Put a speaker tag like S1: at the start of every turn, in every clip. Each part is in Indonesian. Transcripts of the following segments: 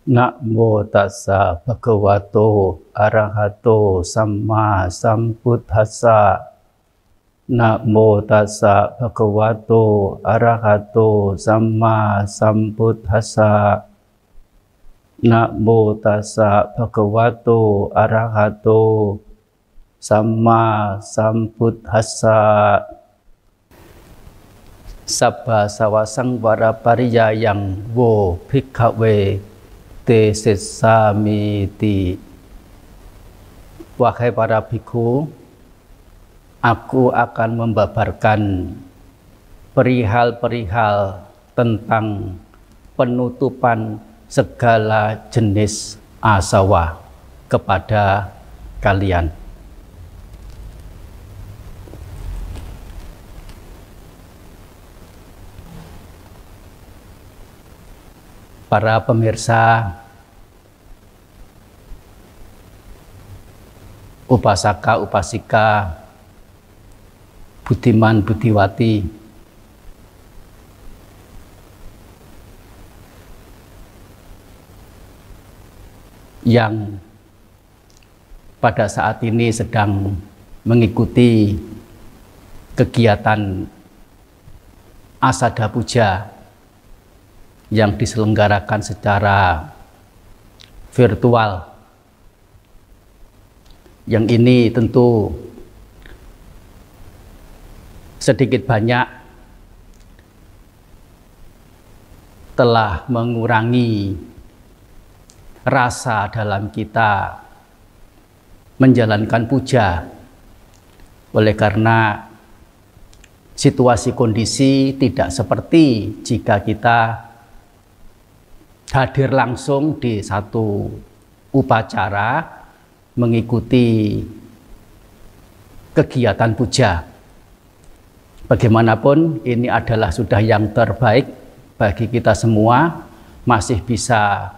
S1: Namo tassa bhagavato arahato samma sambuddhassa. Namo tassa bhagavato arahato samma sambuddhassa. Namo tassa bhagavato arahato samma sambuddhassa. Sabba sawasang wara pariyayang wo bhikkhawe te sesamiti. Wahai para bhikkhu, aku akan membabarkan perihal-perihal tentang penutupan segala jenis asawa kepada kalian. Para pemirsa, upasaka, upasika, budiman, budiwati, yang pada saat ini sedang mengikuti kegiatan Asada Puja yang diselenggarakan secara virtual. Yang ini tentu sedikit banyak telah mengurangi rasa dalam kita menjalankan puja, oleh karena situasi kondisi tidak seperti jika kita hadir langsung di satu upacara mengikuti kegiatan puja. Bagaimanapun ini adalah sudah yang terbaik bagi kita semua, masih bisa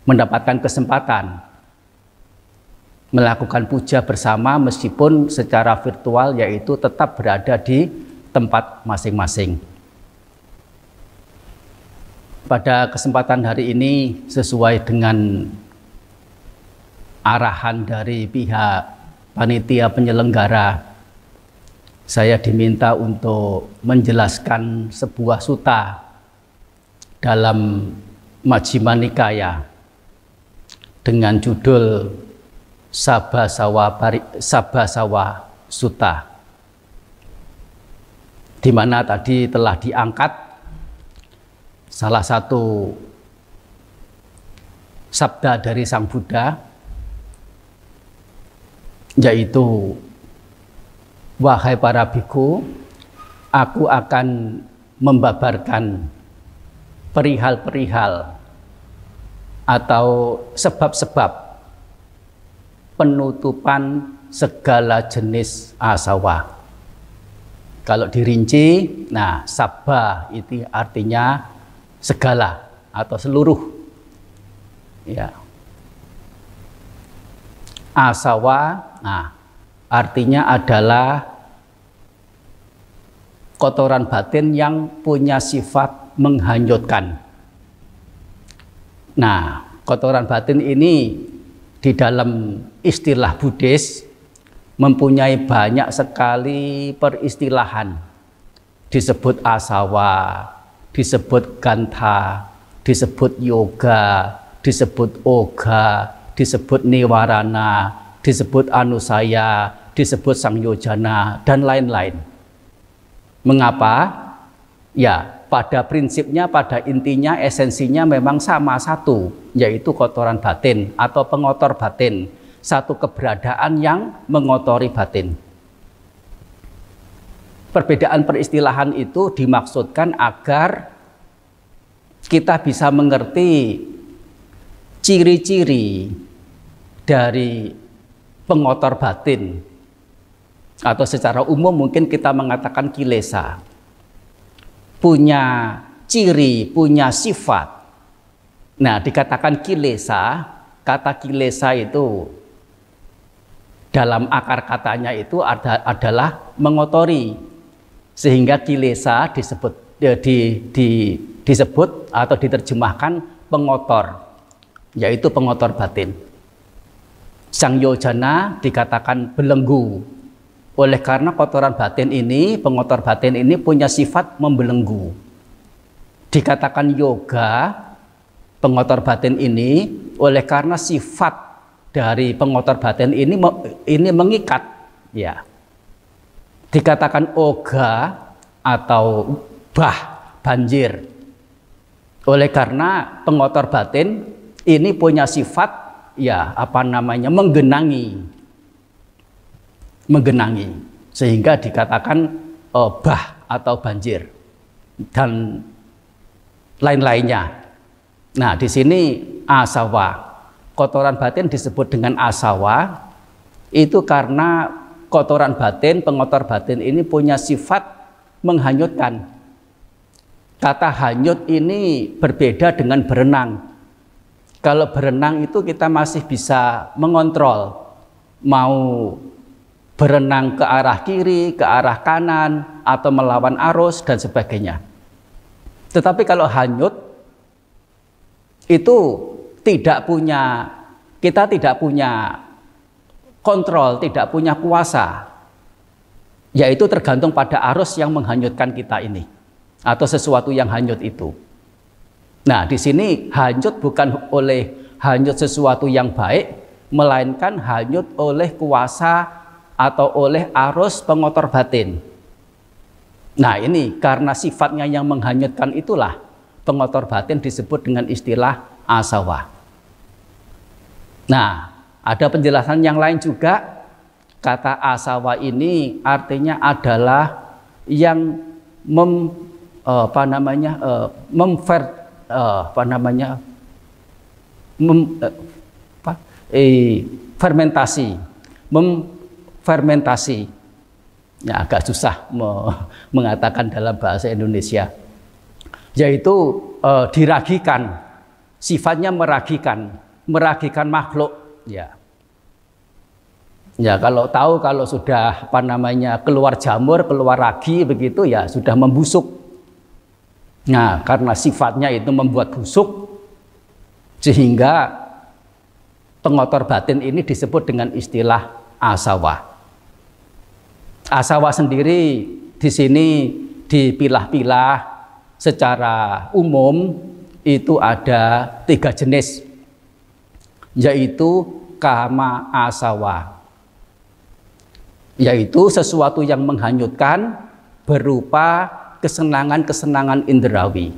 S1: mendapatkan kesempatan melakukan puja bersama meskipun secara virtual, yaitu tetap berada di tempat masing-masing. Pada kesempatan hari ini, sesuai dengan arahan dari pihak panitia penyelenggara, saya diminta untuk menjelaskan sebuah sutta dalam Majjhima Nikaya dengan judul Sabbasawa Sutta, di mana tadi telah diangkat salah satu sabda dari Sang Buddha, yaitu, wahai para bhikkhu, aku akan membabarkan perihal-perihal atau sebab-sebab penutupan segala jenis asawa. Kalau dirinci, nah sabba itu artinya segala atau seluruh, ya. Asawa, nah artinya adalah kotoran batin yang punya sifat menghanyutkan. Nah, kotoran batin ini di dalam istilah Buddhis mempunyai banyak sekali peristilahan. Disebut asawa, disebut gantha, disebut yoga, disebut oga, disebut niwarana, disebut anusaya, disebut sangyojana, dan lain-lain. Mengapa? Ya, pada prinsipnya, pada intinya, esensinya memang sama satu, yaitu kotoran batin atau pengotor batin, satu keberadaan yang mengotori batin. Perbedaan peristilahan itu dimaksudkan agar kita bisa mengerti ciri-ciri dari pengotor batin, atau secara umum mungkin kita mengatakan kilesa, punya ciri, punya sifat. Nah, dikatakan kilesa, kata kilesa itu dalam akar katanya itu adalah mengotori, sehingga kilesa disebut atau diterjemahkan pengotor, yaitu pengotor batin. Sang Yojana dikatakan belenggu, oleh karena kotoran batin ini, pengotor batin ini punya sifat membelenggu. Dikatakan yoga, pengotor batin ini, oleh karena sifat dari pengotor batin ini mengikat, ya. Dikatakan oga atau banjir, oleh karena pengotor batin ini punya sifat, ya, menggenangi, sehingga dikatakan atau banjir dan lain-lainnya. Nah, di sini asawa, kotoran batin disebut dengan asawa, itu karena kotoran batin, pengotor batin ini punya sifat menghanyutkan. Kata hanyut ini berbeda dengan berenang. Kalau berenang itu kita masih bisa mengontrol, mau berenang ke arah kiri, ke arah kanan, atau melawan arus dan sebagainya. Tetapi kalau hanyut itu kita tidak punya kontrol, tidak punya kuasa, yaitu tergantung pada arus yang menghanyutkan kita ini, atau sesuatu yang hanyut itu. Nah, di sini hanyut bukan oleh hanyut sesuatu yang baik, melainkan hanyut oleh kuasa atau oleh arus pengotor batin. Nah, ini karena sifatnya yang menghanyutkan itulah pengotor batin disebut dengan istilah asawa. Nah, ada penjelasan yang lain juga. Kata asawa ini artinya adalah yang fermentasi. Ya, agak susah mengatakan dalam bahasa Indonesia. Yaitu diragikan, sifatnya meragikan makhluk, ya. Ya, kalau sudah keluar jamur, keluar ragi begitu, ya sudah membusuk. Nah, karena sifatnya itu membuat busuk, sehingga pengotor batin ini disebut dengan istilah asawa. Asawa sendiri di sini dipilah-pilah secara umum itu ada 3 jenis, yaitu kama asawa, yaitu sesuatu yang menghanyutkan berupa kesenangan-kesenangan indrawi.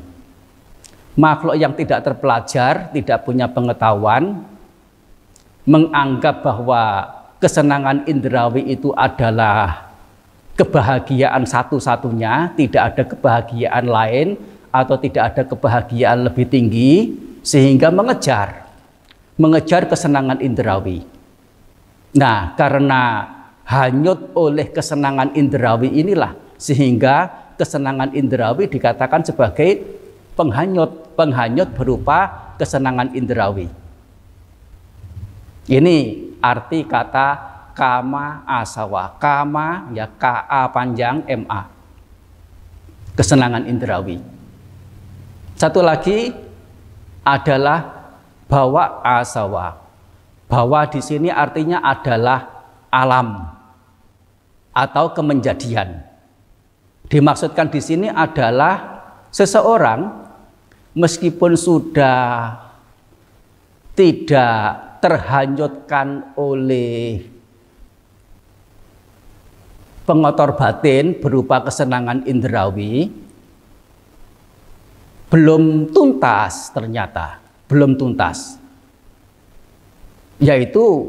S1: Makhluk yang tidak terpelajar, tidak punya pengetahuan, menganggap bahwa kesenangan indrawi itu adalah kebahagiaan satu-satunya, tidak ada kebahagiaan lain atau tidak ada kebahagiaan lebih tinggi, sehingga mengejar kesenangan indrawi. Nah, karena hanyut oleh kesenangan indrawi inilah, sehingga kesenangan indrawi dikatakan sebagai penghanyut berupa kesenangan indrawi. Ini arti kata kama asawa. Kama, ya, ka panjang ma, kesenangan indrawi. Satu lagi adalah bawa asawa. Bawa di sini artinya adalah alam atau kemenjadian. Dimaksudkan di sini adalah seseorang meskipun sudah tidak terhanyutkan oleh pengotor batin berupa kesenangan indrawi, belum tuntas, ternyata belum tuntas, yaitu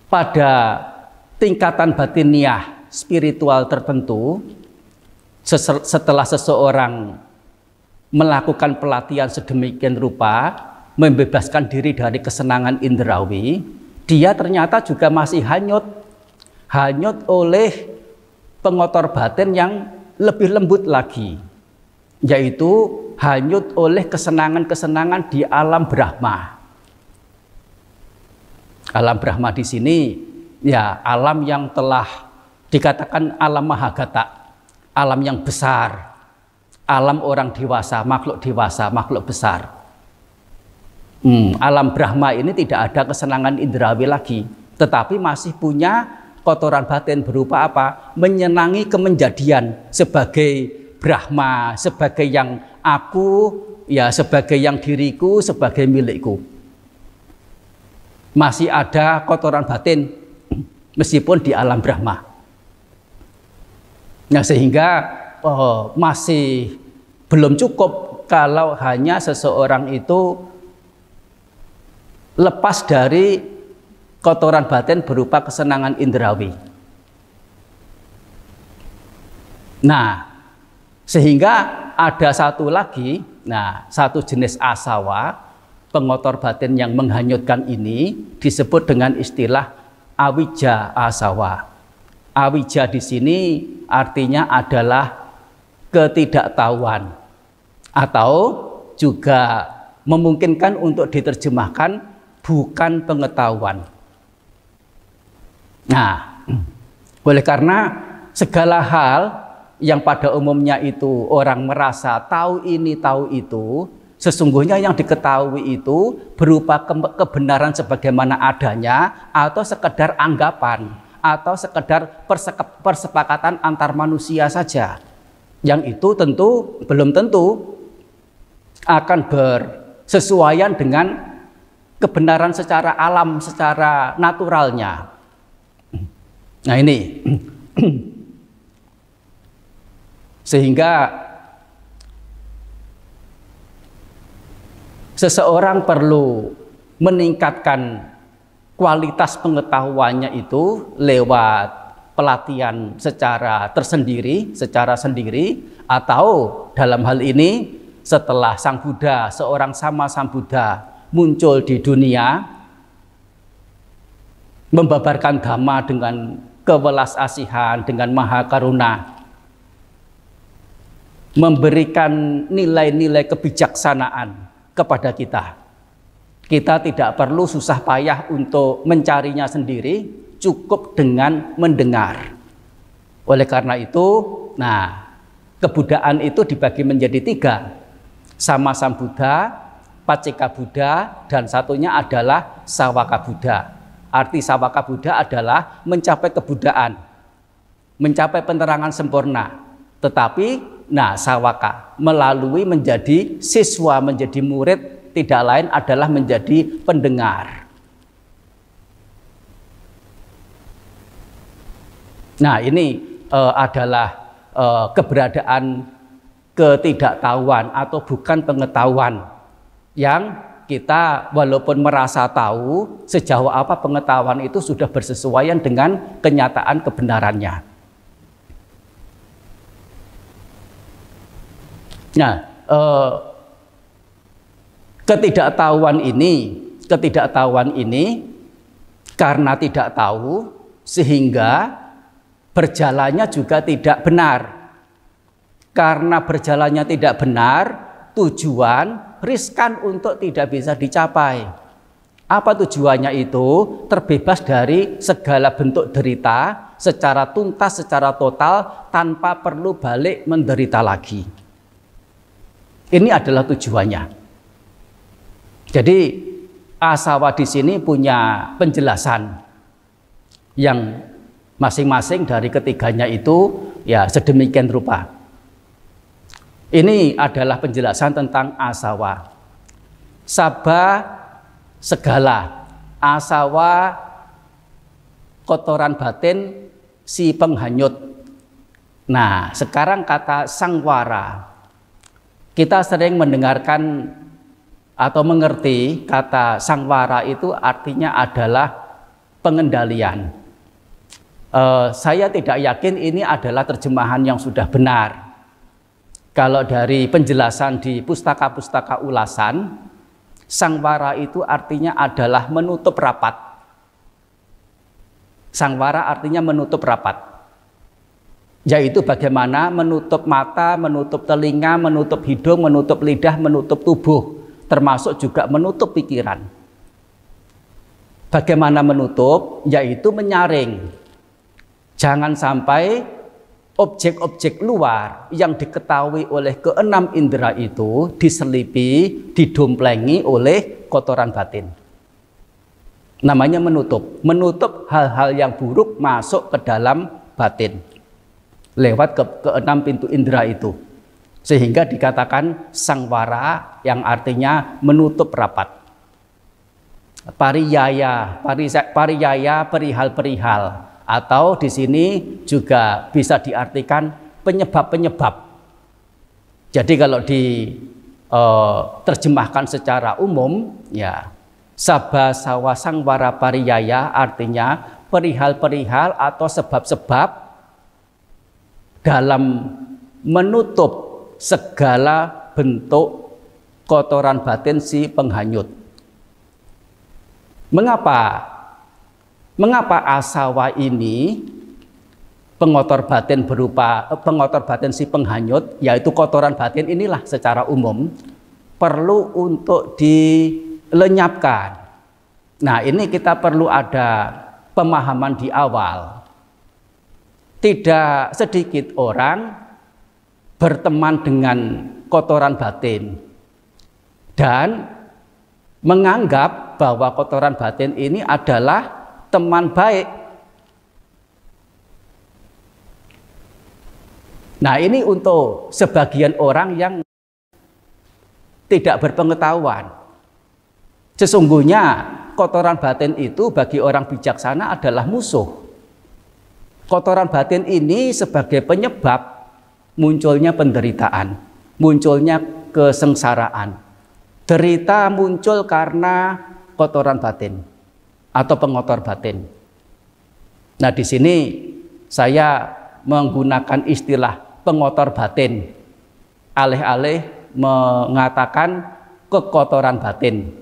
S1: pada tingkatan batiniah spiritual tertentu. Setelah seseorang melakukan pelatihan sedemikian rupa, membebaskan diri dari kesenangan indrawi, dia ternyata juga masih hanyut oleh pengotor batin yang lebih lembut lagi, yaitu hanyut oleh kesenangan-kesenangan di alam Brahma. Alam Brahma di sini ya alam yang telah dikatakan alam Mahagata, alam yang besar, alam orang dewasa, makhluk besar. Alam Brahma ini tidak ada kesenangan indrawi lagi, tetapi masih punya kotoran batin berupa apa? Menyenangi kemenjadian sebagai Brahma, sebagai yang aku, ya sebagai yang diriku, sebagai milikku. Masih ada kotoran batin meskipun di alam Brahma. Nah, sehingga masih belum cukup kalau hanya seseorang itu lepas dari kotoran batin berupa kesenangan indrawi. Nah, sehingga ada satu lagi, satu jenis asawa, pengotor batin yang menghanyutkan ini disebut dengan istilah awija asawa. Awija di sini artinya adalah ketidaktahuan, atau juga memungkinkan untuk diterjemahkan bukan pengetahuan. Nah, oleh karena segala hal yang pada umumnya itu orang merasa tahu ini tahu itu, sesungguhnya yang diketahui itu berupa kebenaran sebagaimana adanya, atau sekedar anggapan, atau sekedar persepakatan antar manusia saja, yang itu tentu belum tentu akan bersesuaian dengan kebenaran secara alam, secara naturalnya. Nah ini sehingga seseorang perlu meningkatkan kualitas pengetahuannya itu lewat pelatihan secara tersendiri, secara sendiri, atau dalam hal ini setelah Sang Buddha, seorang sama Sang Buddha muncul di dunia, membabarkan dhamma dengan kewelas asihan, dengan maha karuna, memberikan nilai-nilai kebijaksanaan kepada kita. Kita tidak perlu susah payah untuk mencarinya sendiri, cukup dengan mendengar. Oleh karena itu, kebudayaan itu dibagi menjadi 3. Sama Sang Buddha, Pacceka Buddha, dan satunya adalah Sawaka Buddha. Arti Sawaka Buddha adalah mencapai kebudayaan, mencapai penerangan sempurna. Tetapi, Sawaka melalui menjadi siswa, menjadi murid, tidak lain adalah menjadi pendengar. Nah, ini adalah keberadaan ketidaktahuan atau bukan pengetahuan, yang kita walaupun merasa tahu, sejauh apa pengetahuan itu sudah bersesuaian dengan kenyataan kebenarannya. Nah, ketidaktahuan ini karena tidak tahu, sehingga berjalannya juga tidak benar. Karena berjalannya tidak benar, tujuan riskan untuk tidak bisa dicapai. Apa tujuannya itu? Terbebas dari segala bentuk derita secara tuntas, secara total, tanpa perlu balik menderita lagi. Ini adalah tujuannya. Jadi asawa di sini punya penjelasan yang masing-masing dari ketiganya itu ya sedemikian rupa. Ini adalah penjelasan tentang asawa. Sabha segala, asawa kotoran batin si penghanyut. Nah, sekarang kata sangwara. Kita sering mendengarkan atau mengerti kata sangwara itu artinya adalah pengendalian. Saya tidak yakin ini adalah terjemahan yang sudah benar. Kalau dari penjelasan di pustaka-pustaka ulasan, sangwara itu artinya adalah menutup rapat. Sangwara artinya menutup rapat, yaitu bagaimana menutup mata, menutup telinga, menutup hidung, menutup lidah, menutup tubuh, termasuk juga menutup pikiran. Bagaimana menutup? Yaitu menyaring. Jangan sampai objek-objek luar yang diketahui oleh keenam indera itu diselipi, didomplengi oleh kotoran batin. Namanya menutup. Menutup hal-hal yang buruk masuk ke dalam batin lewat keenam pintu indera itu, sehingga dikatakan sangwara yang artinya menutup rapat. Pariyaya, perihal-perihal, atau di sini juga bisa diartikan penyebab-penyebab. Jadi kalau diterjemahkan secara umum, ya sabha sawa sangwara pariyaya artinya perihal-perihal atau sebab-sebab dalam menutup segala bentuk kotoran batin si penghanyut. Mengapa asawa ini pengotor batin pengotor batin si penghanyut, yaitu kotoran batin inilah secara umum perlu untuk dilenyapkan. Nah, ini kita perlu ada pemahaman di awal. Tidak sedikit orang berteman dengan kotoran batin dan menganggap bahwa kotoran batin ini adalah teman baik. Nah, ini untuk sebagian orang yang tidak berpengetahuan. Sesungguhnya kotoran batin itu bagi orang bijaksana adalah musuh. Kotoran batin ini sebagai penyebab munculnya penderitaan, munculnya kesengsaraan. Derita muncul karena kotoran batin atau pengotor batin. Nah, di sini saya menggunakan istilah pengotor batin, alih-alih mengatakan kekotoran batin,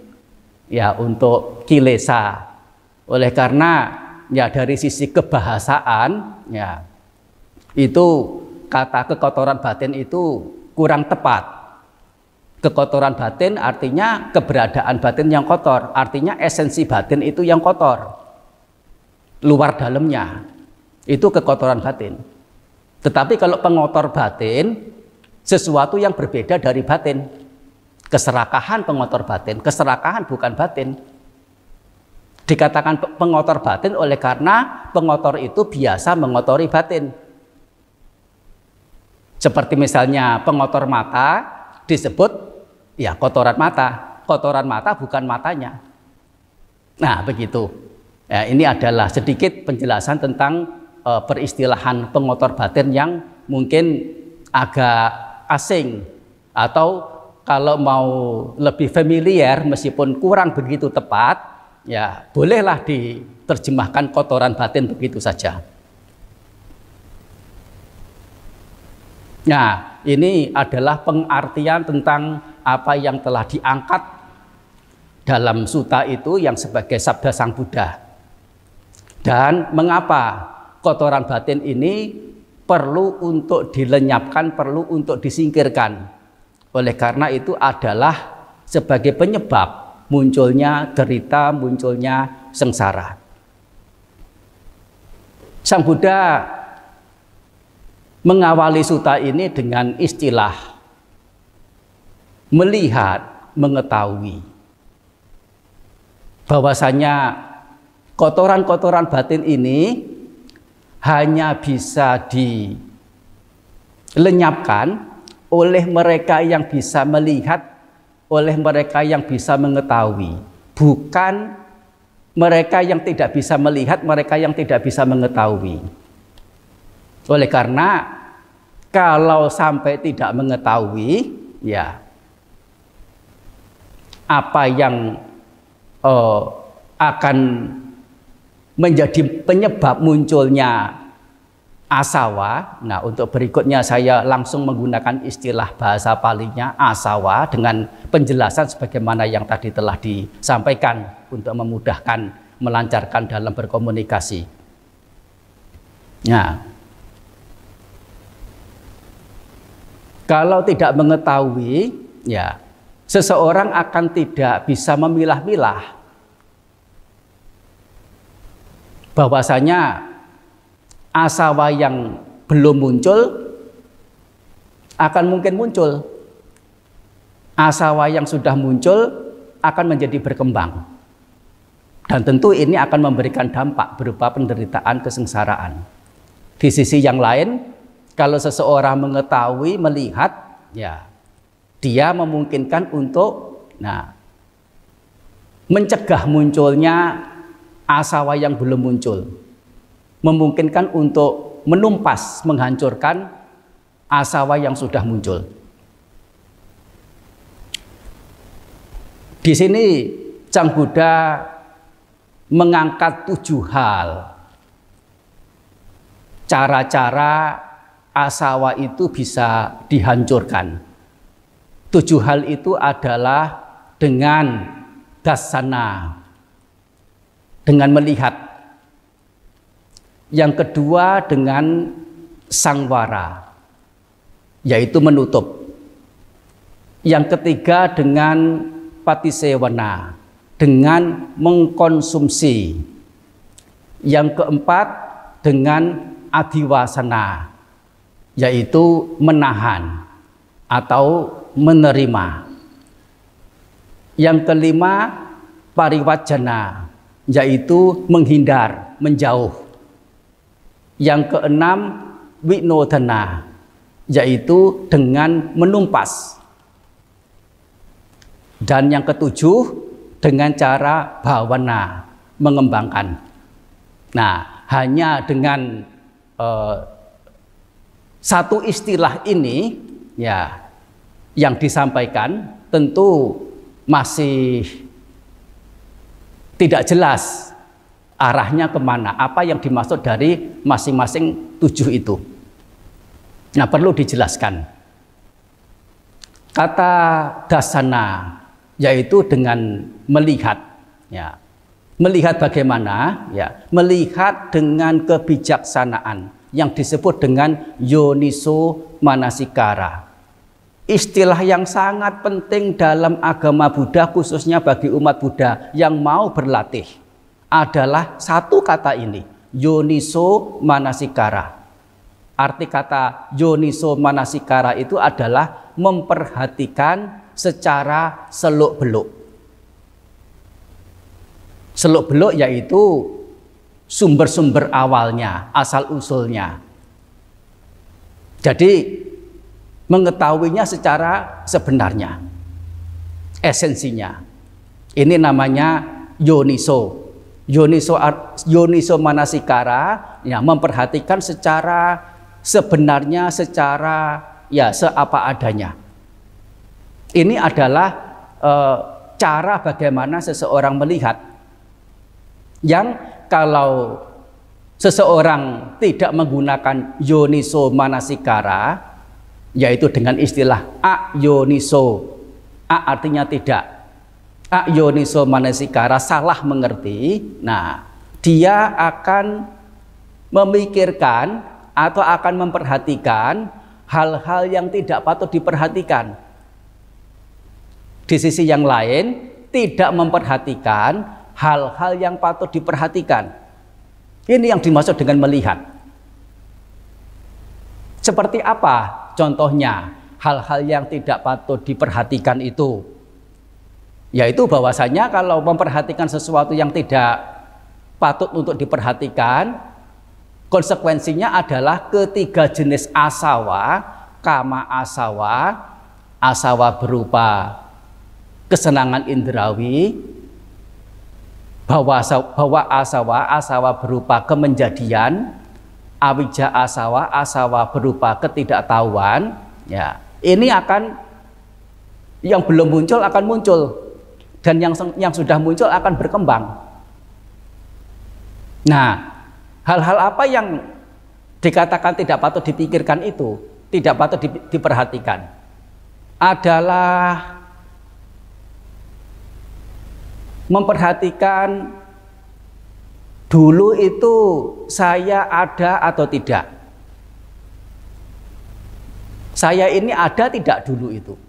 S1: ya, untuk kilesa. Oleh karena ya dari sisi kebahasaan, ya itu kata kekotoran batin itu kurang tepat. Kekotoran batin artinya keberadaan batin yang kotor, artinya esensi batin itu yang kotor, luar dalamnya itu kekotoran batin. Tetapi kalau pengotor batin sesuatu yang berbeda dari batin. Keserakahan pengotor batin, keserakahan bukan batin. Dikatakan pengotor batin oleh karena pengotor itu biasa mengotori batin. Seperti misalnya pengotor mata disebut ya kotoran mata. Kotoran mata bukan matanya. Nah, begitu. Ya, ini adalah sedikit penjelasan tentang peristilahan pengotor batin yang mungkin agak asing, atau kalau mau lebih familiar meskipun kurang begitu tepat, ya bolehlah diterjemahkan kotoran batin begitu saja. Nah, ini adalah pengartian tentang apa yang telah diangkat dalam sutta itu yang sebagai sabda Sang Buddha. Dan mengapa kotoran batin ini perlu untuk dilenyapkan, perlu untuk disingkirkan. Oleh karena itu adalah sebagai penyebab munculnya derita, munculnya sengsara. Sang Buddha mengawali sutta ini dengan istilah melihat, mengetahui bahwasanya kotoran-kotoran batin ini hanya bisa dilenyapkan oleh mereka yang bisa melihat, oleh mereka yang bisa mengetahui, bukan mereka yang tidak bisa melihat, mereka yang tidak bisa mengetahui. Oleh karena kalau sampai tidak mengetahui, ya apa yang akan menjadi penyebab munculnya asawa. Nah, untuk berikutnya saya langsung menggunakan istilah bahasa Palinya asawa dengan penjelasan sebagaimana yang tadi telah disampaikan untuk memudahkan, melancarkan dalam berkomunikasi. Nah, kalau tidak mengetahui, ya seseorang akan tidak bisa memilah-milah bahwasanya asawa yang belum muncul akan mungkin muncul, asawa yang sudah muncul akan menjadi berkembang, dan tentu ini akan memberikan dampak berupa penderitaan, kesengsaraan. Di sisi yang lain, kalau seseorang mengetahui, melihat, ya dia memungkinkan untuk mencegah munculnya asawa yang belum muncul, memungkinkan untuk menumpas, menghancurkan asawa yang sudah muncul. Di sini Sang Buddha mengangkat 7 hal cara-cara asawa itu bisa dihancurkan. 7 hal itu adalah dengan dasana, dengan melihat. Yang kedua dengan sangwara, yaitu menutup. Yang ketiga dengan patisewana, dengan mengkonsumsi. Yang keempat dengan adiwasana, yaitu menahan atau menerima. Yang kelima pariwajana, yaitu menghindar, menjauh. Yang keenam winodana, yaitu dengan menumpas. Dan yang ketujuh dengan cara bhawana, mengembangkan. Nah, hanya dengan satu istilah ini, ya, yang disampaikan tentu masih tidak jelas arahnya kemana, apa yang dimaksud dari masing-masing 7 itu. Nah, perlu dijelaskan. Kata dasana, yaitu dengan melihat, ya. Melihat bagaimana? Ya, melihat dengan kebijaksanaan yang disebut dengan yoniso manasikara. Istilah yang sangat penting dalam agama Buddha, khususnya bagi umat Buddha yang mau berlatih, adalah satu kata ini, yoniso manasikara. Arti kata yoniso manasikara itu adalah memperhatikan secara seluk-beluk. Seluk-beluk yaitu sumber-sumber awalnya, asal-usulnya. Jadi mengetahuinya secara sebenarnya, esensinya. Ini namanya yoniso. Yoniso manasikara, ya, memperhatikan secara sebenarnya, secara ya seapa adanya. Ini adalah cara bagaimana seseorang melihat, yang kalau seseorang tidak menggunakan yoniso manasikara, yaitu dengan istilah ayoniso, artinya tidak, ayoniso manasikara, salah mengerti. Nah, dia akan memikirkan atau akan memperhatikan hal-hal yang tidak patut diperhatikan. Di sisi yang lain, tidak memperhatikan hal-hal yang patut diperhatikan. Ini yang dimaksud dengan melihat. Seperti apa contohnya hal-hal yang tidak patut diperhatikan itu? Yaitu bahwasanya kalau memperhatikan sesuatu yang tidak patut untuk diperhatikan, konsekuensinya adalah ketiga jenis asawa, kama asawa, asawa berupa kesenangan indrawi, bahwa asawa berupa kemenjadian, awija asawa berupa ketidaktahuan, ya, ini akan, yang belum muncul akan muncul, dan yang sudah muncul akan berkembang. Nah, hal-hal apa yang dikatakan tidak patut dipikirkan itu, tidak patut diperhatikan, adalah dulu itu saya ada atau tidak? Saya ini ada tidak dulu itu?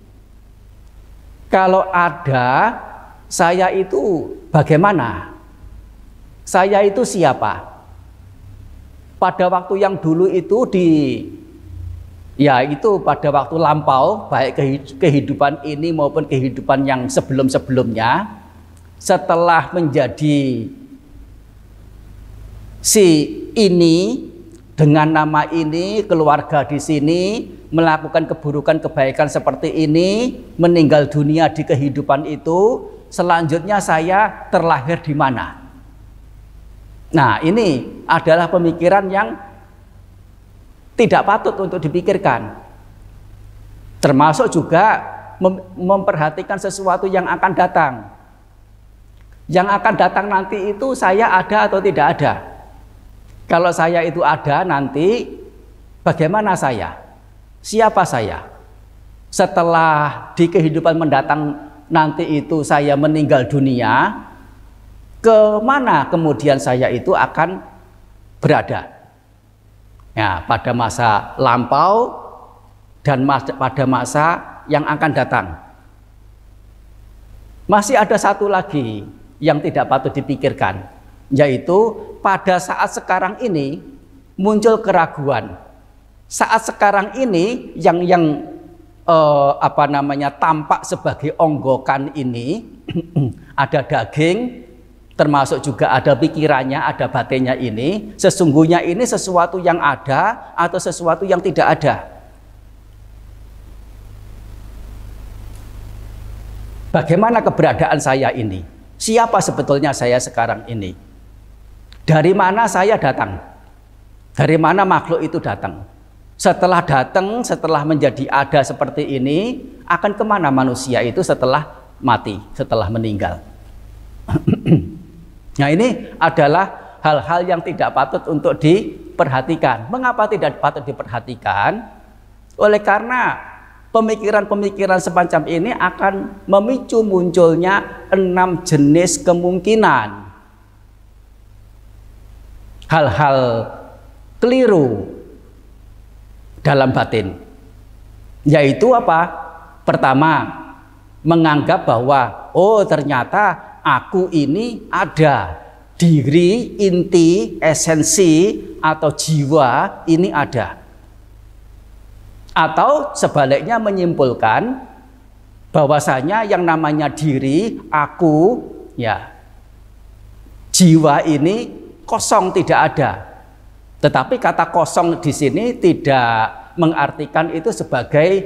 S1: Kalau ada, saya itu bagaimana? Saya itu siapa? Pada waktu yang dulu itu itu pada waktu lampau, baik kehidupan ini maupun kehidupan yang sebelum-sebelumnya, setelah menjadi si ini dengan nama ini, keluarga di sini, melakukan keburukan kebaikan seperti ini, meninggal dunia di kehidupan itu, selanjutnya saya terlahir di mana? Nah, ini adalah pemikiran yang tidak patut untuk dipikirkan. Termasuk juga memperhatikan sesuatu yang akan datang. Yang akan datang nanti itu saya ada atau tidak ada. Kalau saya itu ada nanti, bagaimana saya? Siapa saya? Setelah di kehidupan mendatang nanti itu saya meninggal dunia, kemana kemudian saya itu akan berada? Ya, pada masa lampau dan pada masa yang akan datang. Masih ada satu lagi yang tidak patut dipikirkan, yaitu pada saat sekarang ini muncul keraguan. Saat sekarang ini yang tampak sebagai onggokan ini ada daging, termasuk juga ada pikirannya, ada batinnya ini. Sesungguhnya ini sesuatu yang ada atau sesuatu yang tidak ada. Bagaimana keberadaan saya ini? Siapa sebetulnya saya sekarang ini? Dari mana saya datang? Dari mana makhluk itu datang? Setelah datang, setelah menjadi ada seperti ini, akan kemana manusia itu setelah mati, setelah meninggal? Nah, ini adalah hal-hal yang tidak patut untuk diperhatikan. Mengapa tidak patut diperhatikan? Oleh karena pemikiran-pemikiran semacam ini akan memicu munculnya 6 jenis kemungkinan. Hal-hal keliru dalam batin. Yaitu apa? Pertama, menganggap bahwa ternyata aku ini ada, diri, inti, esensi atau jiwa ini ada. Atau sebaliknya menyimpulkan bahwasanya yang namanya diri, aku, jiwa ini kosong, tidak ada. Tetapi kata kosong di sini tidak mengartikan itu sebagai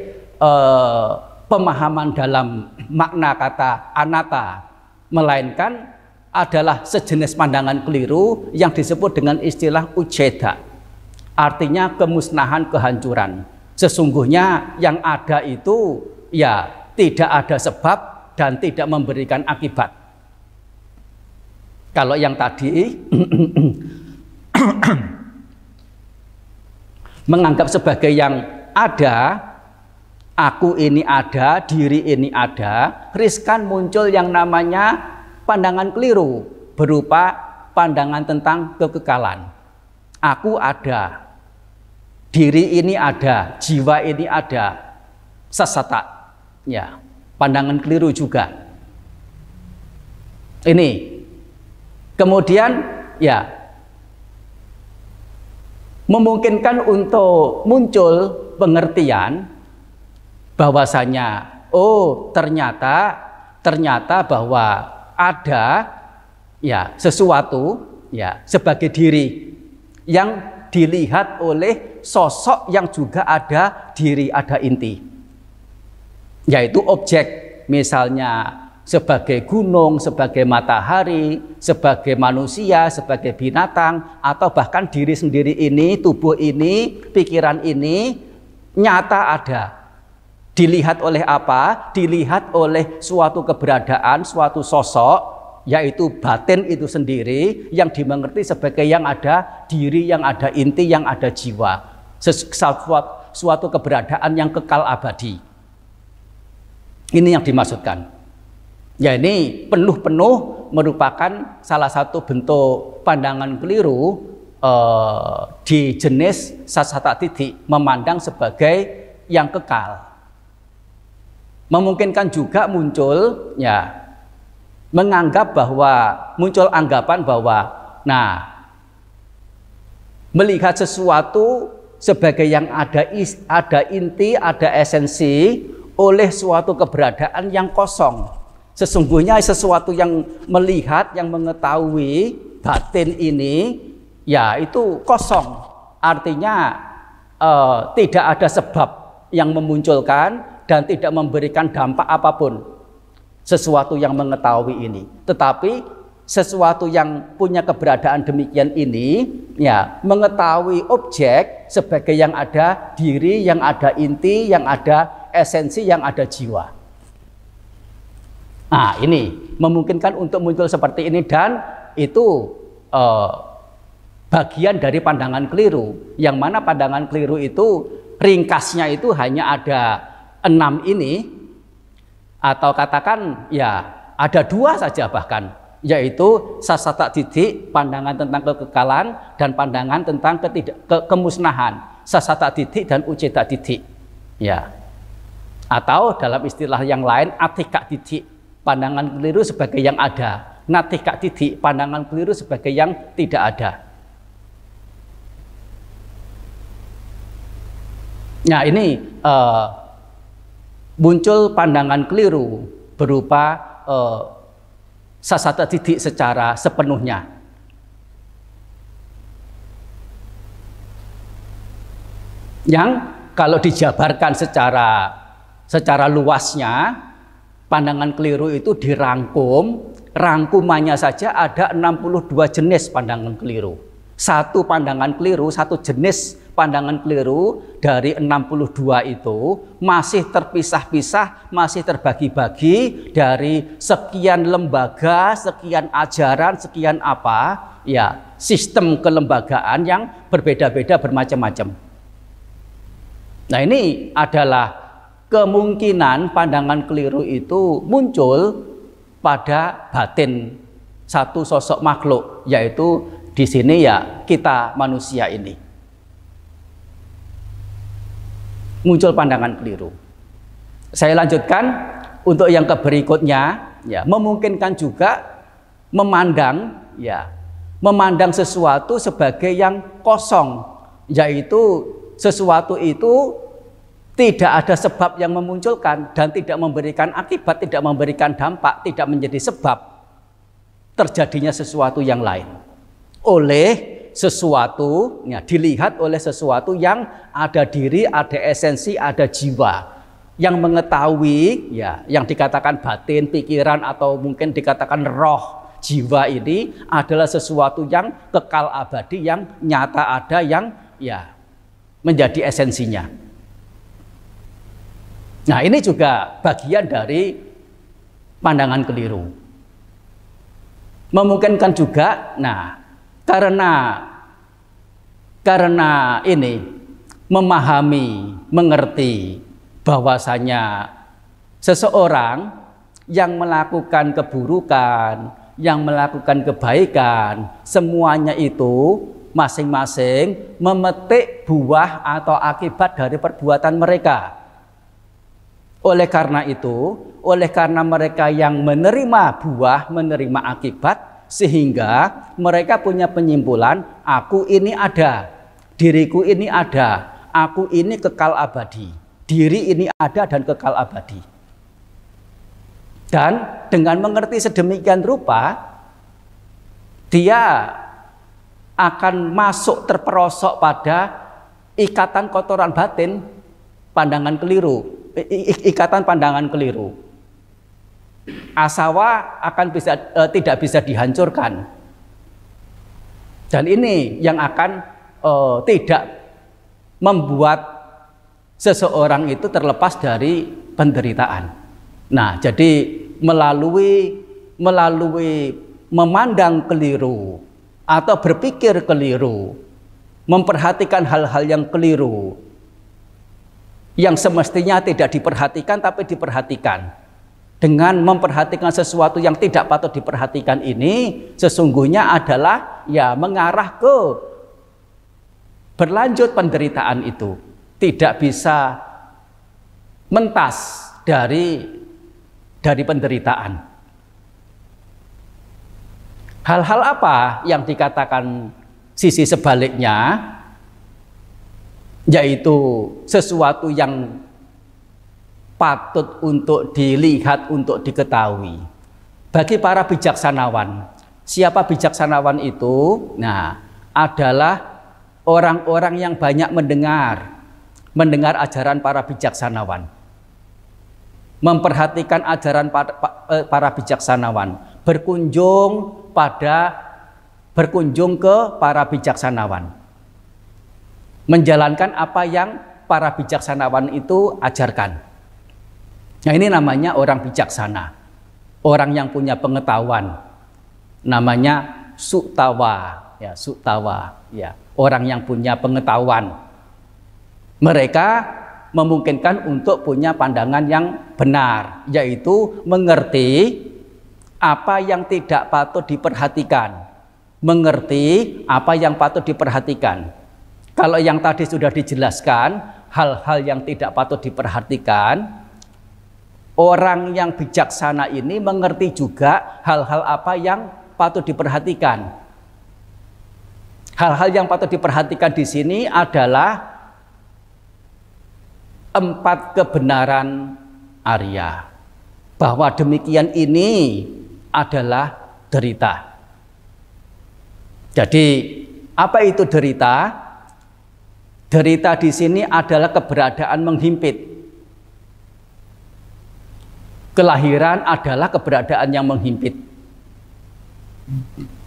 S1: pemahaman dalam makna kata anatta, melainkan adalah sejenis pandangan keliru yang disebut dengan istilah uceda, artinya kemusnahan, kehancuran. Sesungguhnya yang ada itu tidak ada sebab dan tidak memberikan akibat. Kalau yang tadi menganggap sebagai yang ada, aku ini ada, diri ini ada, riskan muncul yang namanya pandangan keliru berupa pandangan tentang kekekalan. Aku ada, diri ini ada, jiwa ini ada, sesat. Pandangan keliru juga. Ini kemudian memungkinkan untuk muncul pengertian bahwasanya ternyata bahwa ada sesuatu sebagai diri yang dilihat oleh sosok yang juga ada diri, ada inti, yaitu objek, misalnya sebagai gunung, sebagai matahari, sebagai manusia, sebagai binatang, atau bahkan diri sendiri ini, tubuh ini, pikiran ini nyata ada. Dilihat oleh apa? Dilihat oleh suatu keberadaan, suatu sosok, yaitu batin itu sendiri yang dimengerti sebagai yang ada diri, yang ada inti, yang ada jiwa. Suatu keberadaan yang kekal abadi. Ini yang dimaksudkan. Ini penuh-penuh merupakan salah satu bentuk pandangan keliru di jenis sasata didik, memandang sebagai yang kekal. Memungkinkan juga muncul ya menganggap bahwa muncul anggapan bahwa melihat sesuatu sebagai yang ada inti, ada esensi oleh suatu keberadaan yang kosong. Sesungguhnya sesuatu yang melihat, yang mengetahui batin ini ya itu kosong. Artinya tidak ada sebab yang memunculkan dan tidak memberikan dampak apapun sesuatu yang mengetahui ini. Tetapi sesuatu yang punya keberadaan demikian ini ya mengetahui objek sebagai yang ada diri, yang ada inti, yang ada esensi, yang ada jiwa. Nah, ini memungkinkan untuk muncul seperti ini, dan itu bagian dari pandangan keliru, yang mana pandangan keliru itu ringkasnya itu hanya ada 6 ini, atau katakan ya ada 2 saja bahkan, yaitu sasata didik, pandangan tentang kekekalan, dan pandangan tentang kemusnahan, sasata didik dan uceda didik ya, atau dalam istilah yang lain atika didik, pandangan keliru sebagai yang ada, natika didik, pandangan keliru sebagai yang tidak ada. Nah, ini muncul pandangan keliru berupa sasata didik secara sepenuhnya. Yang kalau dijabarkan secara luasnya, pandangan keliru itu dirangkum, rangkumannya saja ada 62 jenis pandangan keliru. Satu pandangan keliru, satu jenis pandangan keliru dari 62 itu masih terpisah-pisah, masih terbagi-bagi dari sekian lembaga, sekian ajaran, sekian apa, ya, sistem kelembagaan yang berbeda-beda, bermacam-macam. Nah, ini adalah kemungkinan pandangan keliru itu muncul pada batin satu sosok makhluk, yaitu di sini ya kita manusia ini. Muncul pandangan keliru. Saya lanjutkan untuk yang berikutnya, ya, memungkinkan juga memandang sesuatu sebagai yang kosong, yaitu sesuatu itu tidak ada sebab yang memunculkan dan tidak memberikan akibat, tidak memberikan dampak, tidak menjadi sebab terjadinya sesuatu yang lain. Oleh sesuatu, ya, dilihat oleh sesuatu yang ada diri, ada esensi, ada jiwa, yang mengetahui, ya, yang dikatakan batin, pikiran, atau mungkin dikatakan roh, jiwa ini adalah sesuatu yang kekal abadi, yang nyata ada, yang ya menjadi esensinya. Nah, ini juga bagian dari pandangan keliru. Memungkinkan juga, karena ini memahami, mengerti bahwasanya seseorang yang melakukan keburukan, yang melakukan kebaikan, semuanya itu masing-masing memetik buah atau akibat dari perbuatan mereka. Oleh karena itu, oleh karena mereka yang menerima buah, menerima akibat, sehingga mereka punya penyimpulan, aku ini ada, diriku ini ada, aku ini kekal abadi, diri ini ada dan kekal abadi. Dan dengan mengerti sedemikian rupa, dia akan masuk terperosok pada ikatan kotoran batin, pandangan keliru, ikatan pandangan keliru. Asawa akan tidak bisa dihancurkan, dan ini yang akan tidak membuat seseorang itu terlepas dari penderitaan. Nah, jadi melalui memandang keliru atau berpikir keliru, memperhatikan hal-hal yang keliru, yang semestinya tidak diperhatikan tapi diperhatikan, dengan memperhatikan sesuatu yang tidak patut diperhatikan ini sesungguhnya adalah ya mengarah ke berlanjut penderitaan itu, tidak bisa mentas dari penderitaan. Hal-hal apa yang dikatakan sisi sebaliknya, yaitu sesuatu yang patut untuk dilihat, untuk diketahui. Bagi para bijaksanawan, siapa bijaksanawan itu? Nah, adalah orang-orang yang banyak mendengar ajaran para bijaksanawan, memperhatikan ajaran para bijaksanawan, berkunjung ke para bijaksanawan, menjalankan apa yang para bijaksanawan itu ajarkan. Nah, ini namanya orang bijaksana, orang yang punya pengetahuan, namanya suktawa, ya, orang yang punya pengetahuan. Mereka memungkinkan untuk punya pandangan yang benar, yaitu mengerti apa yang tidak patut diperhatikan, mengerti apa yang patut diperhatikan. Kalau yang tadi sudah dijelaskan, hal-hal yang tidak patut diperhatikan, orang yang bijaksana ini mengerti juga hal-hal apa yang patut diperhatikan. Hal-hal yang patut diperhatikan di sini adalah 4 kebenaran Arya, bahwa demikian ini adalah derita. Jadi apa itu derita? Derita di sini adalah keberadaan menghimpit. Kelahiran adalah keberadaan yang menghimpit.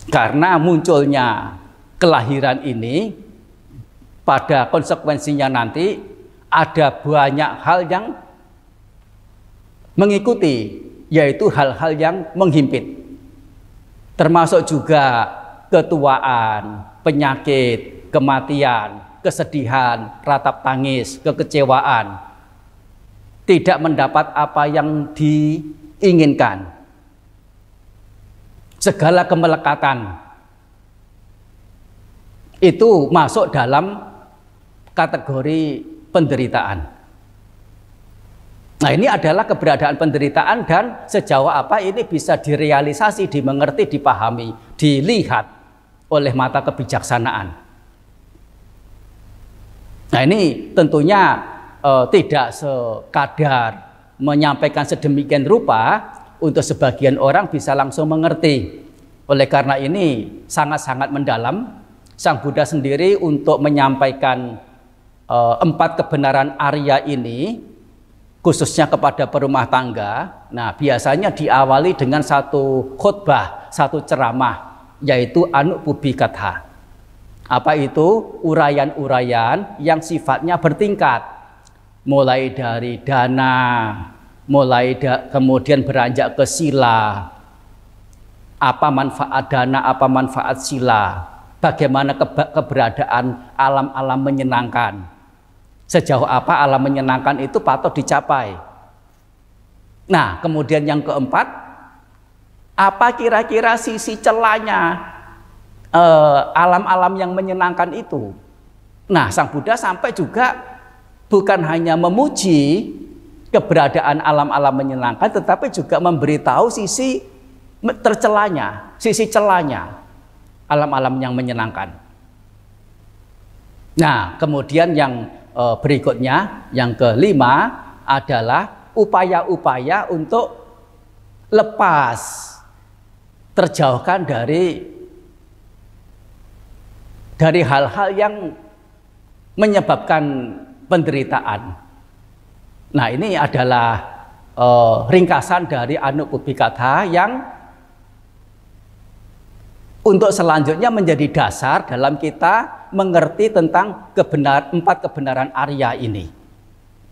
S1: Karena munculnya kelahiran ini, pada konsekuensinya nanti ada banyak hal yang mengikuti, yaitu hal-hal yang menghimpit. Termasuk juga ketuaan, penyakit, kematian, kesedihan, ratap tangis, kekecewaan, tidak mendapat apa yang diinginkan, segala kemelekatan itu masuk dalam kategori penderitaan. Nah, ini adalah keberadaan penderitaan dan sejauh apa ini bisa direalisasi, dimengerti, dipahami, dilihat oleh mata kebijaksanaan. Nah, ini tentunya tidak sekadar menyampaikan sedemikian rupa untuk sebagian orang bisa langsung mengerti. Oleh karena ini sangat-sangat mendalam. Sang Buddha sendiri untuk menyampaikan 4 kebenaran Arya ini khususnya kepada perumah tangga. Nah, biasanya diawali dengan satu khutbah, satu ceramah, yaitu Anupubbhikatha. Apa itu? Uraian-uraian yang sifatnya bertingkat. Mulai dari dana, kemudian beranjak ke sila, apa manfaat dana, apa manfaat sila, bagaimana keberadaan alam-alam menyenangkan, sejauh apa alam menyenangkan itu patut dicapai. Nah, kemudian yang keempat, apa kira-kira sisi celahnya alam-alam yang menyenangkan itu. Nah, Sang Buddha sampai juga bukan hanya memuji keberadaan alam-alam menyenangkan, tetapi juga memberitahu sisi tercelanya, sisi celahnya alam-alam yang menyenangkan. Nah, kemudian yang berikutnya, yang kelima adalah upaya-upaya untuk lepas, terjauhkan dari hal-hal yang menyebabkan penderitaan. Nah, ini adalah ringkasan dari Anupubbhikatha yang untuk selanjutnya menjadi dasar dalam kita mengerti tentang 4 kebenaran Arya ini.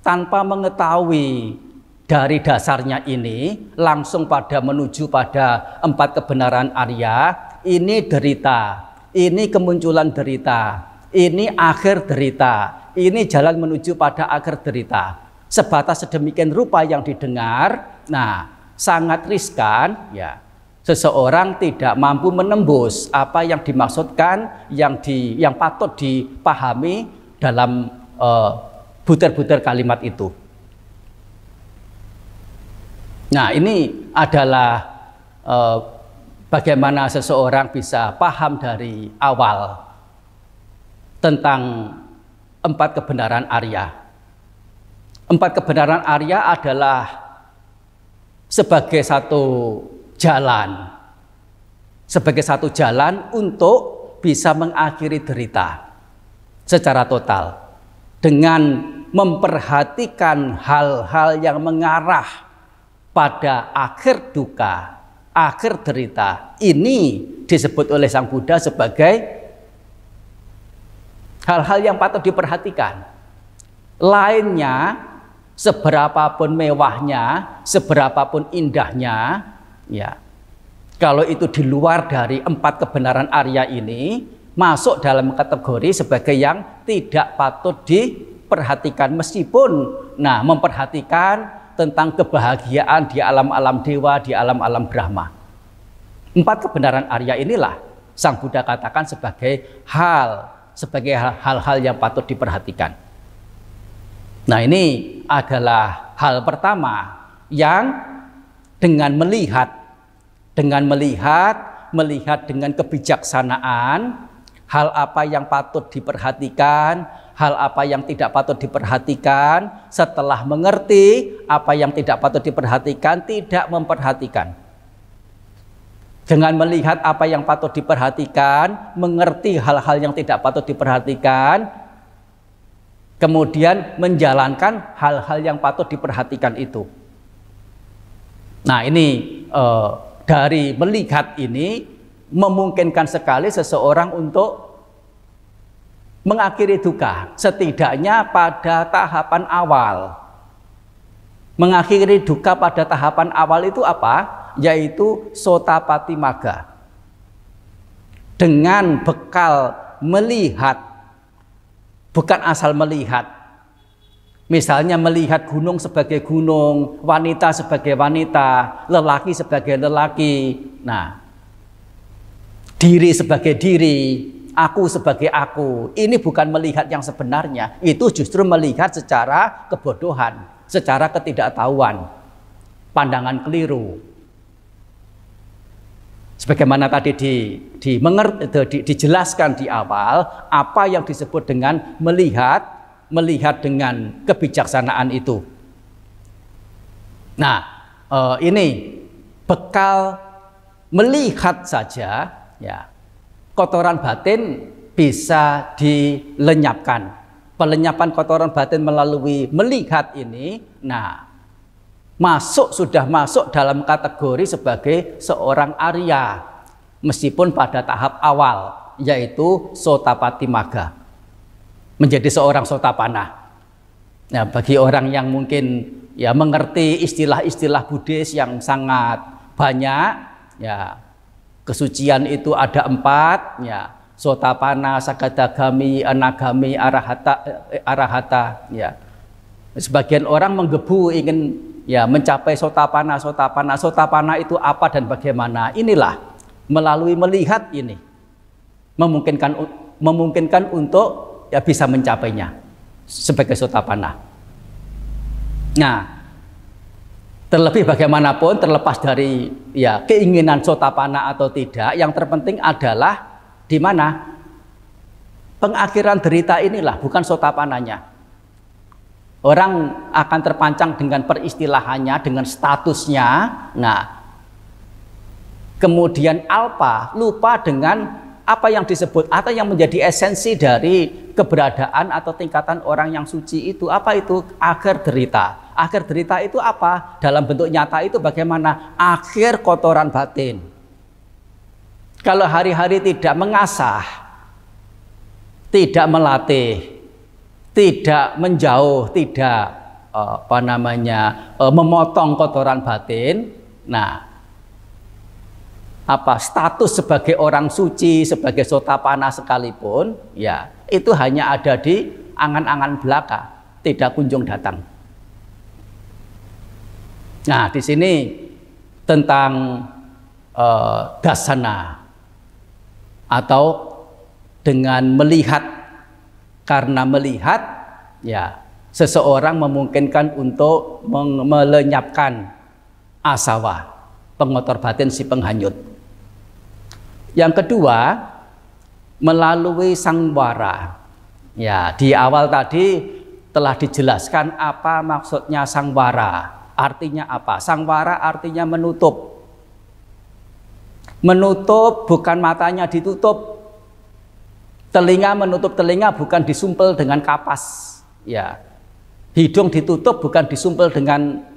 S1: Tanpa mengetahui dari dasarnya ini, langsung menuju pada 4 kebenaran Arya, ini derita, ini kemunculan derita, ini akhir derita, ini jalan menuju pada akhir derita. Sebatas sedemikian rupa yang didengar. Nah, sangat riskan, ya seseorang tidak mampu menembus apa yang dimaksudkan, yang patut dipahami dalam butir-butir kalimat itu. Nah, ini adalah bagaimana seseorang bisa paham dari awal tentang 4 kebenaran Arya. 4 kebenaran Arya adalah sebagai satu jalan untuk bisa mengakhiri derita secara total dengan memperhatikan hal-hal yang mengarah pada akhir duka, akhir derita. Ini disebut oleh Sang Buddha sebagai hal-hal yang patut diperhatikan. Lainnya, seberapapun mewahnya, seberapapun indahnya, ya, kalau itu di luar dari 4 kebenaran Arya ini, masuk dalam kategori sebagai yang tidak patut diperhatikan, meskipun memperhatikan tentang kebahagiaan di alam-alam dewa, di alam-alam Brahma. 4 kebenaran Arya inilah Sang Buddha katakan sebagai hal-hal yang patut diperhatikan. Nah, ini adalah hal pertama yang dengan melihat dengan kebijaksanaan hal apa yang patut diperhatikan, hal apa yang tidak patut diperhatikan, setelah mengerti apa yang tidak patut diperhatikan, tidak memperhatikan. Dengan melihat apa yang patut diperhatikan, mengerti hal-hal yang tidak patut diperhatikan, kemudian menjalankan hal-hal yang patut diperhatikan itu. Nah, ini dari melihat ini memungkinkan sekali seseorang untuk mengakhiri duka, setidaknya pada tahapan awal. Mengakhiri duka pada tahapan awal itu apa? Yaitu Sotapattimaga. Dengan bekal melihat, bukan asal melihat. Misalnya melihat gunung sebagai gunung, wanita sebagai wanita, lelaki sebagai lelaki. Nah, diri sebagai diri, aku sebagai aku. Ini bukan melihat yang sebenarnya. Itu justru melihat secara kebodohan, secara ketidaktahuan, pandangan keliru. Sebagaimana tadi dijelaskan di awal, apa yang disebut dengan melihat dengan kebijaksanaan itu. Nah, ini bekal melihat saja, ya, kotoran batin bisa dilenyapkan. Pelenyapan kotoran batin melalui melihat ini, sudah masuk dalam kategori sebagai seorang Arya, meskipun pada tahap awal, yaitu Sotapattimaga, menjadi seorang Sotapana. Nah, bagi orang yang mungkin ya mengerti istilah-istilah Buddhis yang sangat banyak, ya kesucian itu ada 4, ya Sotapana, Sakadagami, Anagami, Arahata, ya. Sebagian orang menggebu ingin ya mencapai Sotapana. Sotapana itu apa dan bagaimana? Inilah melalui melihat ini memungkinkan untuk ya bisa mencapainya sebagai Sotapana. Nah, terlebih bagaimanapun, terlepas dari ya keinginan Sotapana atau tidak, yang terpenting adalah di mana pengakhiran derita inilah, bukan Sotapananya. Orang akan terpancang dengan peristilahannya, dengan statusnya. Nah, kemudian lupa dengan apa yang disebut atau yang menjadi esensi dari keberadaan atau tingkatan orang yang suci itu. Apa itu? Akhir derita. Akhir derita itu apa? Dalam bentuk nyata itu bagaimana? Akhir kotoran batin. Kalau hari-hari tidak mengasah, tidak melatih, tidak menjauh, tidak memotong kotoran batin, status sebagai orang suci, sebagai Sotapana sekalipun, ya itu hanya ada di angan-angan belaka, tidak kunjung datang. Nah, di sini tentang dasana atau dengan melihat. Karena melihat, ya, seseorang memungkinkan untuk melenyapkan asawa, pengotor batin si penghanyut. Yang kedua, melalui sangwara. Ya, di awal tadi telah dijelaskan apa maksudnya sangwara. Artinya apa? Sangwara artinya menutup. Menutup bukan matanya ditutup. Telinga menutup telinga bukan disumpel dengan kapas, ya. Hidung ditutup bukan disumpel dengan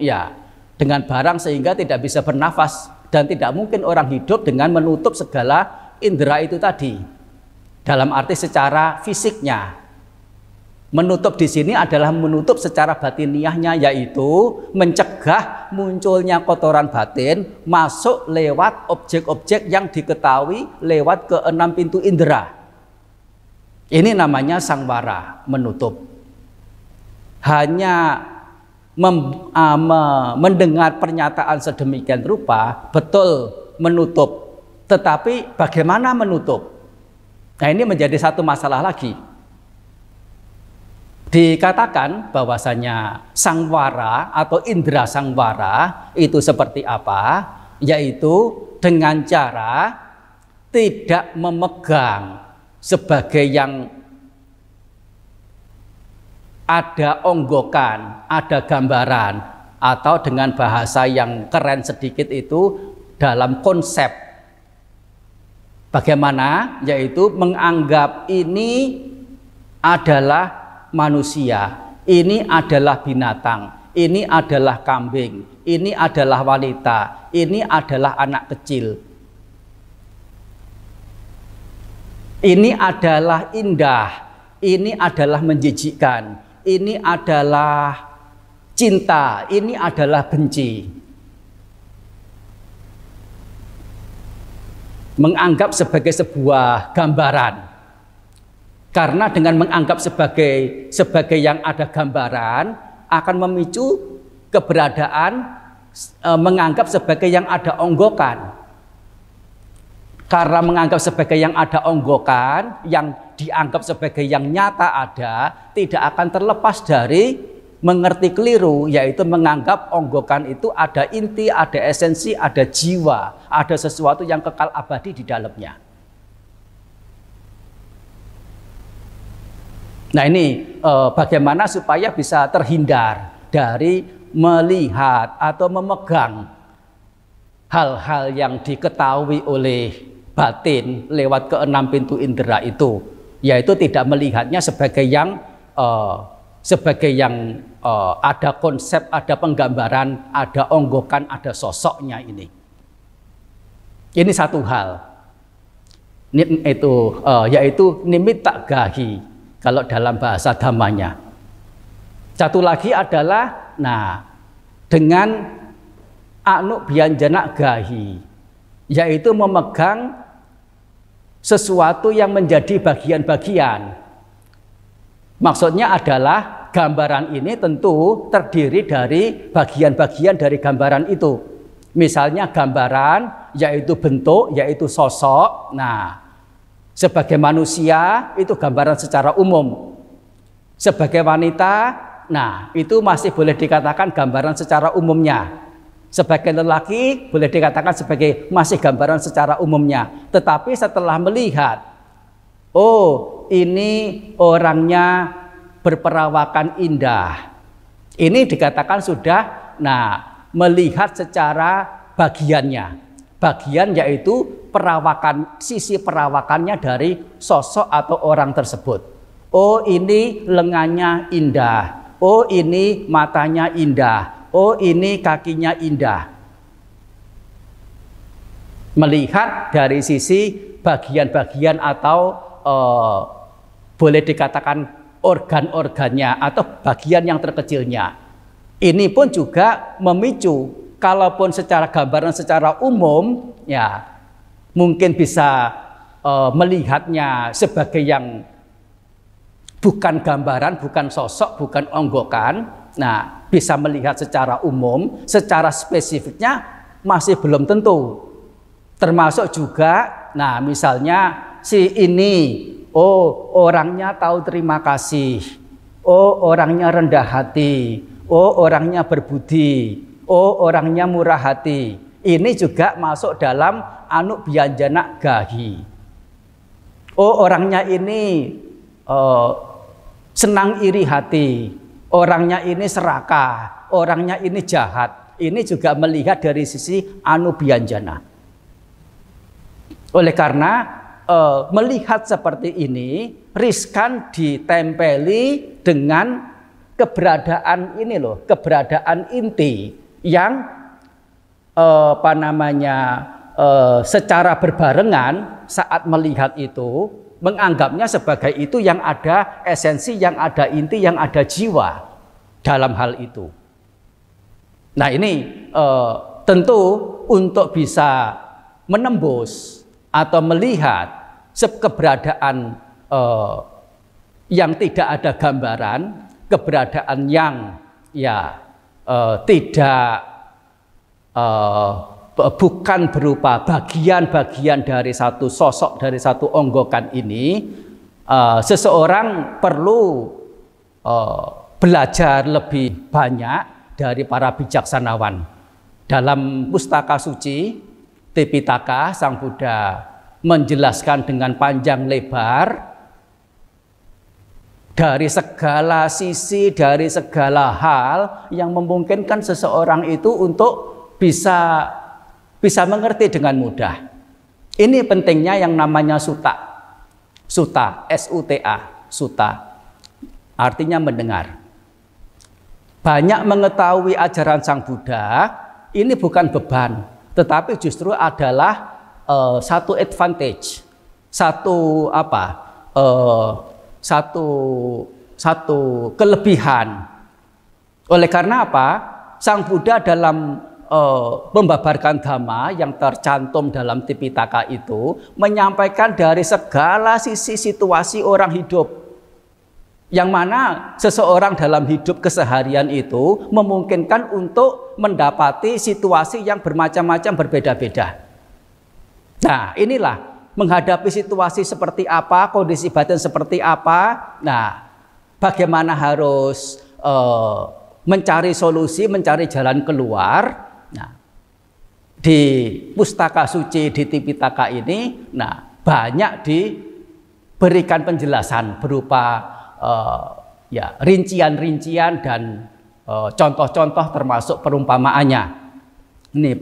S1: dengan barang sehingga tidak bisa bernafas, dan tidak mungkin orang hidup dengan menutup segala indera itu tadi. Dalam arti secara fisiknya. Menutup di sini adalah menutup secara batiniahnya, yaitu mencegah munculnya kotoran batin masuk lewat objek-objek yang diketahui lewat keenam pintu indera. Ini namanya sangwara, menutup. Hanya mendengar pernyataan sedemikian rupa, betul menutup. Tetapi bagaimana menutup? Nah, ini menjadi satu masalah lagi. Dikatakan bahwasanya sangwara atau indera sangwara itu seperti apa? Yaitu dengan cara tidak memegang sebagai yang ada onggokan, ada gambaran, atau dengan bahasa yang keren sedikit itu dalam konsep. Bagaimana? Yaitu menganggap ini adalah manusia, ini adalah binatang, ini adalah kambing, ini adalah wanita, ini adalah anak kecil. Ini adalah indah, ini adalah menjijikkan, ini adalah cinta, ini adalah benci. Menganggap sebagai sebuah gambaran. Karena dengan menganggap sebagai yang ada gambaran akan memicu keberadaan menganggap sebagai yang ada onggokan. Karena menganggap sebagai yang ada onggokan, yang dianggap sebagai yang nyata ada, tidak akan terlepas dari mengerti keliru, yaitu menganggap onggokan itu ada inti, ada esensi, ada jiwa, ada sesuatu yang kekal abadi di dalamnya. Nah, ini bagaimana supaya bisa terhindar dari melihat atau memegang hal-hal yang diketahui oleh batin lewat keenam pintu indera itu, yaitu tidak melihatnya sebagai yang ada konsep, ada penggambaran, ada onggokan, ada sosoknya ini. Ini satu hal. Yaitu nimitta gahi kalau dalam bahasa dhammanya. Satu lagi adalah dengan anu byanjana gahi, yaitu memegang sesuatu yang menjadi bagian-bagian. Maksudnya adalah gambaran ini tentu terdiri dari bagian-bagian dari gambaran itu. Misalnya gambaran yaitu bentuk, yaitu sosok. Nah, sebagai manusia itu gambaran secara umum. Sebagai wanita, nah itu masih boleh dikatakan gambaran secara umumnya. Sebagai lelaki boleh dikatakan sebagai masih gambaran secara umumnya. Tetapi setelah melihat, oh ini orangnya berperawakan indah, ini dikatakan sudah melihat secara bagiannya. Bagian yaitu perawakan, sisi perawakannya dari sosok atau orang tersebut. Oh ini lengannya indah, oh ini matanya indah, oh ini kakinya indah. Melihat dari sisi bagian-bagian atau boleh dikatakan organ-organnya atau bagian yang terkecilnya. Ini pun juga memicu, kalaupun secara gambaran secara umum ya mungkin bisa melihatnya sebagai yang bukan gambaran, bukan sosok, bukan onggokan. Nah, bisa melihat secara umum, secara spesifiknya masih belum tentu. Termasuk juga, nah misalnya si ini, oh orangnya tahu terima kasih, oh orangnya rendah hati, oh orangnya berbudi, oh orangnya murah hati. Ini juga masuk dalam anubyanjana gahi. Oh orangnya ini senang iri hati, orangnya ini serakah, orangnya ini jahat. Ini juga melihat dari sisi anubyanjana. Oleh karena melihat seperti ini riskan ditempeli dengan keberadaan ini loh, keberadaan inti yang secara berbarengan saat melihat itu menganggapnya sebagai itu yang ada esensi, yang ada inti, yang ada jiwa dalam hal itu. Nah ini tentu untuk bisa menembus atau melihat keberadaan yang tidak ada gambaran, keberadaan yang tidak bukan berupa bagian-bagian dari satu sosok, dari satu onggokan ini, seseorang perlu belajar lebih banyak dari para bijaksanawan. Dalam pustaka suci Tipitaka, Sang Buddha menjelaskan dengan panjang lebar dari segala sisi, dari segala hal yang memungkinkan seseorang itu untuk bisa mengerti dengan mudah. Ini pentingnya yang namanya suta. Suta, S-U-T-A, suta. Artinya mendengar. Banyak mengetahui ajaran Sang Buddha, ini bukan beban. Tetapi justru adalah satu advantage, satu kelebihan. Oleh karena apa? Sang Buddha dalam membabarkan dhamma yang tercantum dalam Tipitaka itu menyampaikan dari segala sisi situasi orang hidup. Yang mana seseorang dalam hidup keseharian itu memungkinkan untuk mendapati situasi yang bermacam-macam berbeda-beda. Nah inilah menghadapi situasi seperti apa, kondisi batin seperti apa. Nah bagaimana harus mencari solusi, mencari jalan keluar. Nah di pustaka suci di Tipitaka ini, nah banyak diberikan penjelasan berupa rincian-rincian dan contoh-contoh termasuk perumpamaannya. Ini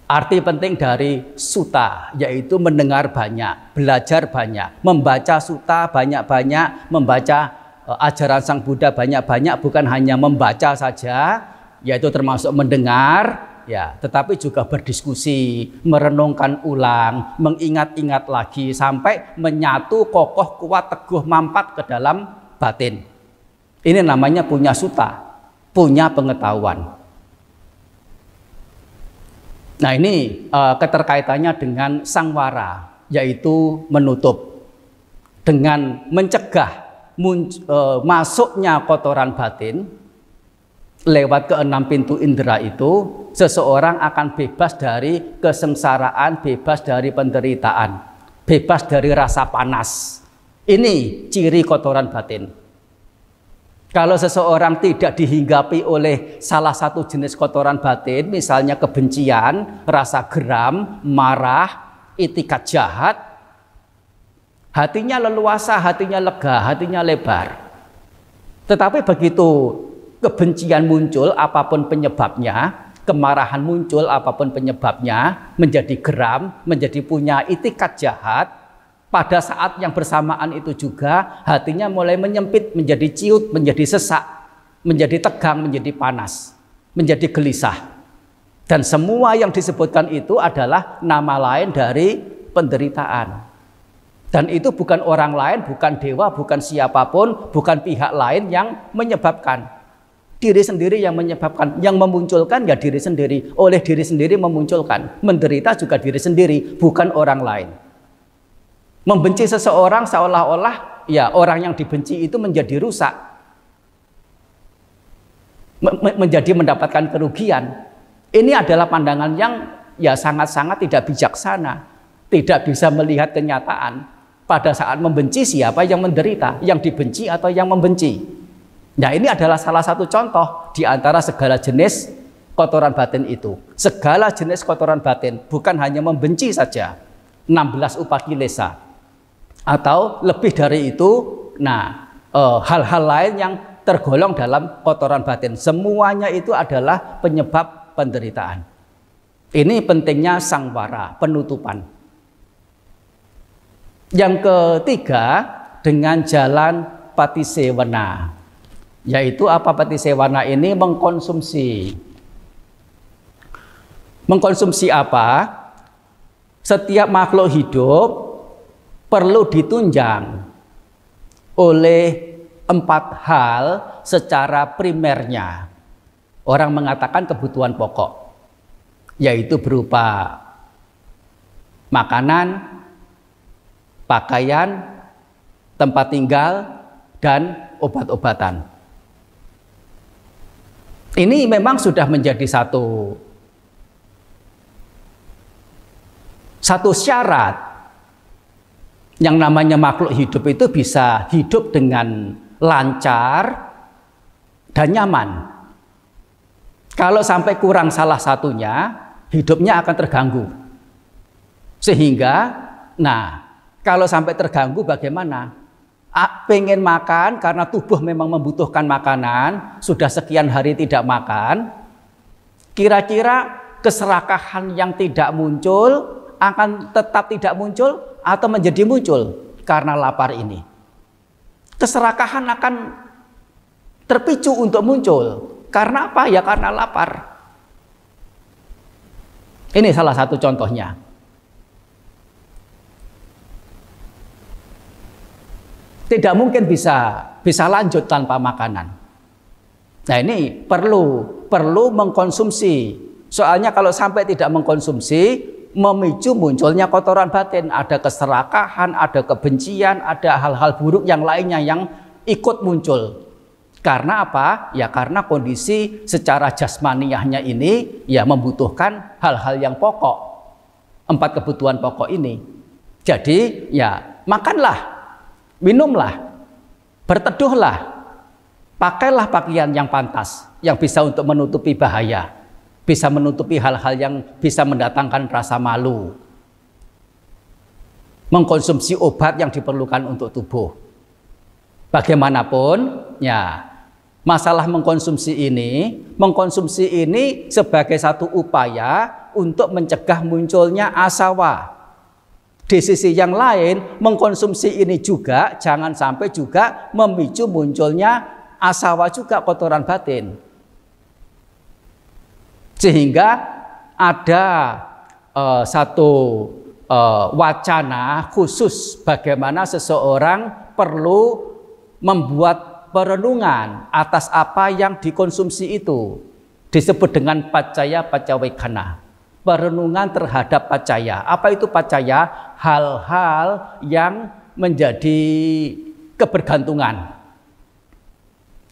S1: arti penting dari suta, yaitu mendengar banyak, belajar banyak, membaca suta banyak-banyak, membaca ajaran Sang Buddha banyak-banyak, bukan hanya membaca saja, yaitu termasuk mendengar, ya, tetapi juga berdiskusi, merenungkan ulang, mengingat-ingat lagi sampai menyatu kokoh kuat teguh mampat ke dalam batin. Ini namanya punya suta, punya pengetahuan. Nah ini keterkaitannya dengan sangwara, yaitu menutup, dengan mencegah masuknya kotoran batin. Lewat keenam pintu indera itu, seseorang akan bebas dari kesengsaraan, bebas dari penderitaan, bebas dari rasa panas. Ini ciri kotoran batin. Kalau seseorang tidak dihinggapi oleh salah satu jenis kotoran batin, misalnya kebencian, rasa geram, marah, itikat jahat, hatinya leluasa, hatinya lega, hatinya lebar. Tetapi begitu kebencian muncul apapun penyebabnya, kemarahan muncul apapun penyebabnya, menjadi geram, menjadi punya itikat jahat, pada saat yang bersamaan itu juga hatinya mulai menyempit, menjadi ciut, menjadi sesak, menjadi tegang, menjadi panas, menjadi gelisah. Dan semua yang disebutkan itu adalah nama lain dari penderitaan. Dan itu bukan orang lain, bukan dewa, bukan siapapun, bukan pihak lain yang menyebabkan. Diri sendiri yang menyebabkan, yang memunculkan ya diri sendiri, oleh diri sendiri memunculkan. Menderita juga diri sendiri, bukan orang lain. Membenci seseorang seolah-olah ya orang yang dibenci itu menjadi rusak, menjadi mendapatkan kerugian. Ini adalah pandangan yang ya sangat-sangat tidak bijaksana, tidak bisa melihat kenyataan. Pada saat membenci, siapa yang menderita, yang dibenci atau yang membenci. Nah, ini adalah salah satu contoh di antara segala jenis kotoran batin itu. Segala jenis kotoran batin, bukan hanya membenci saja. 16 upakilesa atau lebih dari itu. Nah, hal-hal lain yang tergolong dalam kotoran batin, semuanya itu adalah penyebab penderitaan. Ini pentingnya sangwara, penutupan. Yang ketiga, dengan jalan patisewena, yaitu apa patisewena ini? Mengkonsumsi. Mengkonsumsi apa? Setiap makhluk hidup perlu ditunjang oleh 4 hal secara primernya. Orang mengatakan kebutuhan pokok, yaitu berupa makanan, pakaian, tempat tinggal, dan obat-obatan. Ini memang sudah menjadi satu syarat. Yang namanya makhluk hidup itu bisa hidup dengan lancar dan nyaman. Kalau sampai kurang salah satunya, hidupnya akan terganggu. Sehingga, nah, kalau sampai terganggu bagaimana? Pengen makan karena tubuh memang membutuhkan makanan, sudah sekian hari tidak makan, kira-kira keserakahan yang tidak muncul akan tetap tidak muncul atau menjadi muncul karena lapar ini. Keserakahan akan terpicu untuk muncul. Karena apa? Ya karena lapar. Ini salah satu contohnya. Tidak mungkin bisa lanjut tanpa makanan. Nah, ini perlu mengkonsumsi. Soalnya kalau sampai tidak mengkonsumsi, memicu munculnya kotoran batin. Ada keserakahan, ada kebencian, ada hal-hal buruk yang lainnya yang ikut muncul. Karena apa? Ya karena kondisi secara jasmaniahnya ini ya membutuhkan hal-hal yang pokok. 4 kebutuhan pokok ini. Jadi ya makanlah, minumlah, berteduhlah, pakailah pakaian yang pantas, yang bisa untuk menutupi bahaya, bisa menutupi hal-hal yang bisa mendatangkan rasa malu. Mengkonsumsi obat yang diperlukan untuk tubuh. Bagaimanapun, ya masalah mengkonsumsi ini sebagai satu upaya untuk mencegah munculnya asawa. Di sisi yang lain, mengkonsumsi ini juga jangan sampai juga memicu munculnya asawa juga, kotoran batin. Sehingga ada satu wacana khusus bagaimana seseorang perlu membuat perenungan atas apa yang dikonsumsi itu. Disebut dengan pacaya pacawekana. Perenungan terhadap pacaya. Apa itu pacaya? Hal-hal yang menjadi kebergantungan.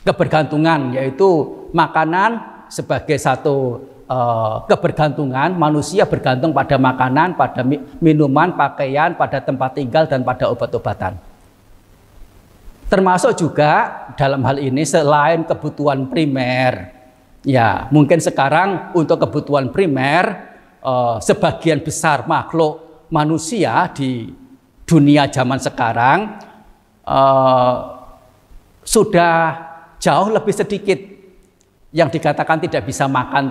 S1: Kebergantungan yaitu makanan sebagai satu kebergantungan. Manusia bergantung pada makanan, pada minuman, pakaian, pada tempat tinggal, dan pada obat-obatan. Termasuk juga dalam hal ini selain kebutuhan primer. Ya, mungkin sekarang untuk kebutuhan primer sebagian besar makhluk manusia di dunia zaman sekarang sudah jauh lebih sedikit yang dikatakan tidak bisa makan,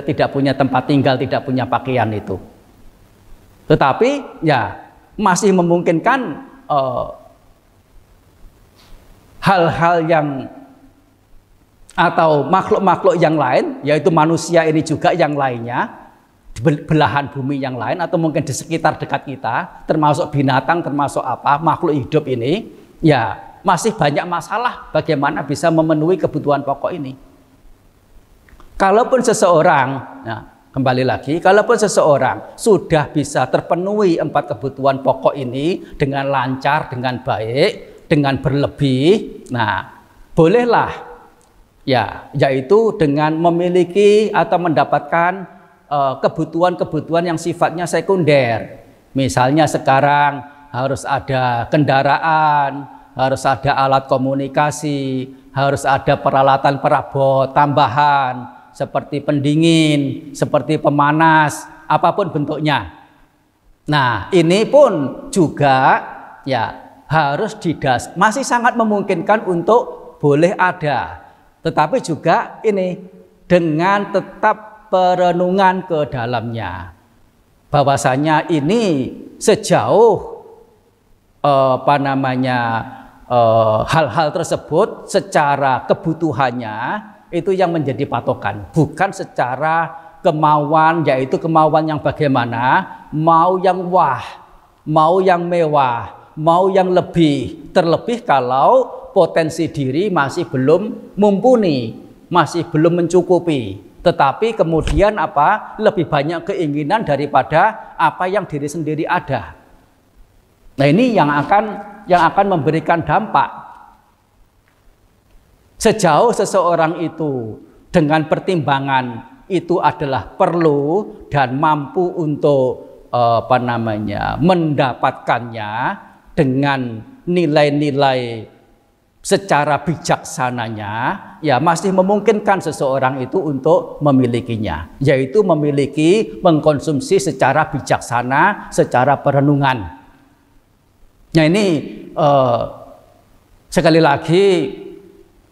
S1: tidak punya tempat tinggal, tidak punya pakaian itu. Tetapi ya masih memungkinkan hal-hal yang atau makhluk-makhluk yang lain, yaitu manusia ini juga yang lainnya, di belahan bumi yang lain, atau mungkin di sekitar dekat kita, termasuk binatang, termasuk makhluk hidup ini, ya masih banyak masalah bagaimana bisa memenuhi kebutuhan pokok ini. Kalaupun seseorang, nah kembali lagi, kalaupun seseorang sudah bisa terpenuhi 4 kebutuhan pokok ini dengan lancar, dengan baik, dengan berlebih, nah bolehlah Ya, yaitu dengan memiliki atau mendapatkan kebutuhan-kebutuhan yang sifatnya sekunder. Misalnya sekarang harus ada kendaraan, harus ada alat komunikasi, harus ada peralatan perabot tambahan seperti pendingin, seperti pemanas, apapun bentuknya. Nah, ini pun juga ya harus masih sangat memungkinkan untuk boleh ada. Tetapi juga ini dengan tetap perenungan ke dalamnya. Bahwasanya ini sejauh hal-hal tersebut secara kebutuhannya itu yang menjadi patokan, bukan secara kemauan, yaitu kemauan yang bagaimana, mau yang wah, mau yang mewah, mau yang lebih, terlebih kalau potensi diri masih belum mumpuni, masih belum mencukupi. Tetapi kemudian lebih banyak keinginan daripada apa yang diri sendiri ada. Nah, ini yang akan memberikan dampak. Sejauh seseorang itu dengan pertimbangan itu adalah perlu dan mampu untuk mendapatkannya dengan nilai-nilai secara bijaksananya, ya masih memungkinkan seseorang itu untuk memilikinya, yaitu mengkonsumsi secara bijaksana, secara perenungan. Nah, ini sekali lagi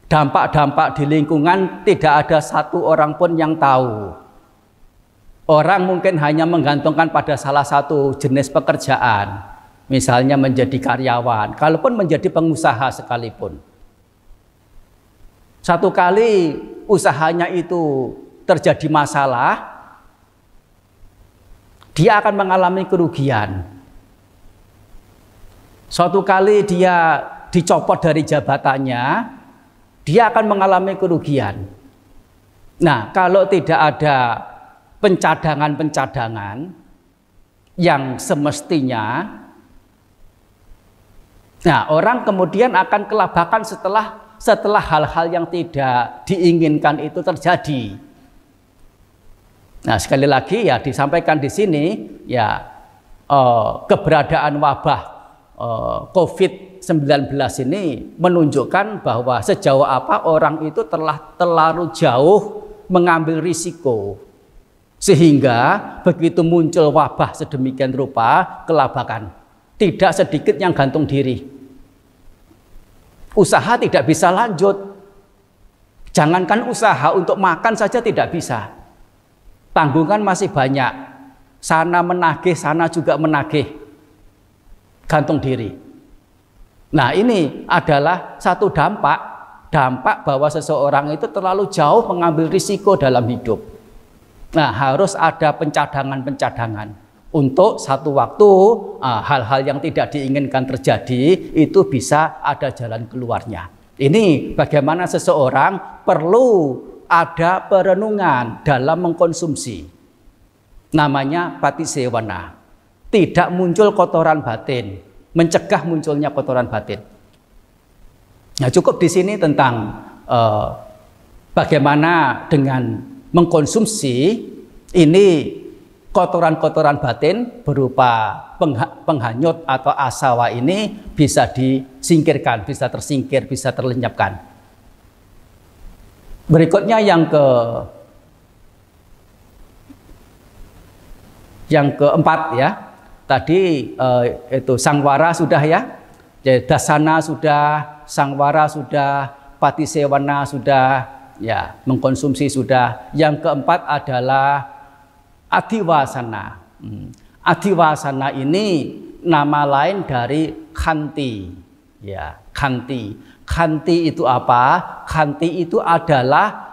S1: dampak-dampak di lingkungan tidak ada satu orang pun yang tahu. Orang mungkin hanya menggantungkan pada salah satu jenis pekerjaan, misalnya menjadi karyawan, kalaupun menjadi pengusaha sekalipun. Satu kali usahanya itu terjadi masalah, dia akan mengalami kerugian. Suatu kali dia dicopot dari jabatannya, dia akan mengalami kerugian. Nah, kalau tidak ada pencadangan-pencadangan yang semestinya, nah orang kemudian akan kelabakan setelah hal-hal yang tidak diinginkan itu terjadi. Nah, sekali lagi ya disampaikan di sini ya keberadaan wabah COVID-19 ini menunjukkan bahwa sejauh apa orang itu telah terlalu jauh mengambil risiko, sehingga begitu muncul wabah sedemikian rupa kelabakan. Tidak sedikit yang gantung diri. Usaha tidak bisa lanjut. Jangankan usaha, untuk makan saja tidak bisa. Tanggungan masih banyak. Sana menagih, sana juga menagih. Gantung diri. Nah, ini adalah satu dampak bahwa seseorang itu terlalu jauh mengambil risiko dalam hidup. Nah, harus ada pencadangan-pencadangan untuk satu waktu hal-hal yang tidak diinginkan terjadi itu bisa ada jalan keluarnya. Ini bagaimana seseorang perlu ada perenungan dalam mengkonsumsi. Namanya patisewana. Tidak muncul kotoran batin, mencegah munculnya kotoran batin. Nah, cukup di sini tentang bagaimana dengan mengkonsumsi ini kotoran-kotoran batin berupa penghanyut atau asawa ini bisa disingkirkan, bisa tersingkir, bisa terlenyapkan. Berikutnya yang keempat ya. Tadi itu sangwara sudah ya. Jadi dasana sudah, sangwara sudah, patisewana sudah, ya, mengkonsumsi sudah. Yang keempat adalah adiwasana. Adiwasana ini nama lain dari khanti. Ya, khanti. Khanti itu apa? Khanti itu adalah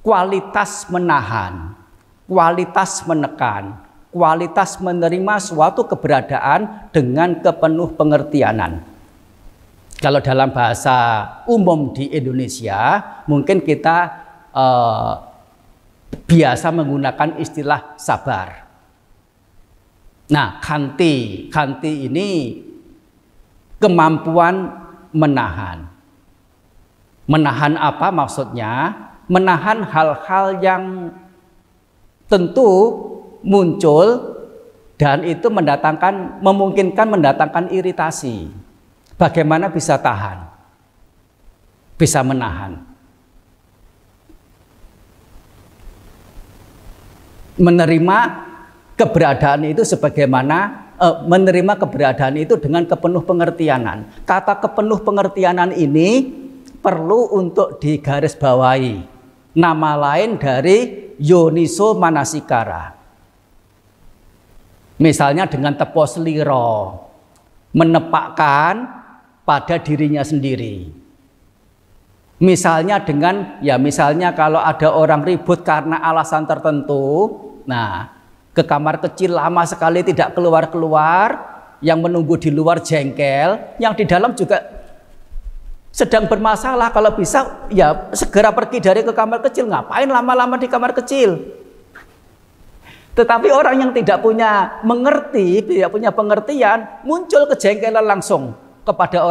S1: kualitas menahan, kualitas menekan, kualitas menerima suatu keberadaan dengan kepenuh pengertianan. Kalau dalam bahasa umum di Indonesia, mungkin kita biasa menggunakan istilah sabar. Nah, khanti ini kemampuan menahan. Menahan apa maksudnya? Menahan hal-hal yang tentu muncul dan itu memungkinkan mendatangkan iritasi. Bagaimana bisa tahan? Bisa menahan. Menerima keberadaan itu sebagaimana menerima keberadaan itu dengan kepenuh pengertianan. Kata kepenuh pengertianan ini perlu untuk digarisbawahi. Nama lain dari yoniso manasikara. Misalnya dengan tepos liro, menepakkan pada dirinya sendiri. Misalnya misalnya kalau ada orang ribut karena alasan tertentu, nah ke kamar kecil lama sekali tidak keluar-keluar, yang menunggu di luar jengkel, yang di dalam juga sedang bermasalah, kalau bisa ya segera pergi dari ke kamar kecil, ngapain lama-lama di kamar kecil. Tetapi orang yang tidak punya pengertian, muncul kejengkelan langsung kepada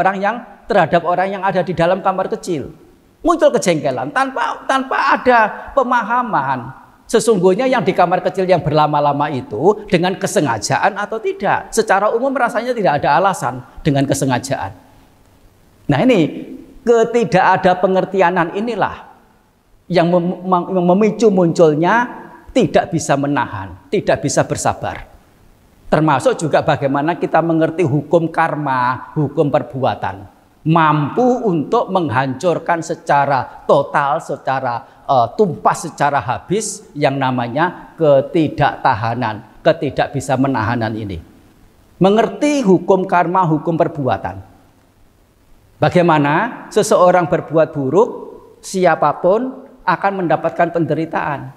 S1: terhadap orang yang ada di dalam kamar kecil. Muncul kejengkelan tanpa ada pemahaman sesungguhnya yang di kamar kecil yang berlama-lama itu dengan kesengajaan atau tidak. Secara umum rasanya tidak ada alasan dengan kesengajaan. Nah, ini ketidakada pengertianan inilah yang memicu munculnya tidak bisa menahan, tidak bisa bersabar. Termasuk juga bagaimana kita mengerti hukum karma, hukum perbuatan. Mampu untuk menghancurkan secara total, secara tumpas, secara habis yang namanya ketidaktahanan, ketidak bisa menahanan ini. Mengerti hukum karma, hukum perbuatan. Bagaimana seseorang berbuat buruk, siapapun akan mendapatkan penderitaan.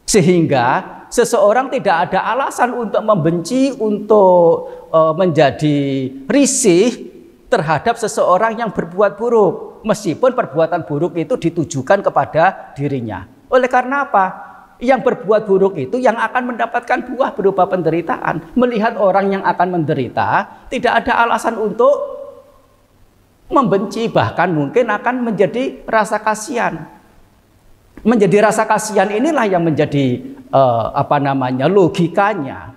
S1: Sehingga seseorang tidak ada alasan untuk membenci, untuk menjadi risih terhadap seseorang yang berbuat buruk, meskipun perbuatan buruk itu ditujukan kepada dirinya. Oleh karena apa? Yang berbuat buruk itu yang akan mendapatkan buah berupa penderitaan. Melihat orang yang akan menderita, tidak ada alasan untuk membenci, bahkan mungkin akan menjadi rasa kasihan. Menjadi rasa kasihan inilah yang menjadi logikanya.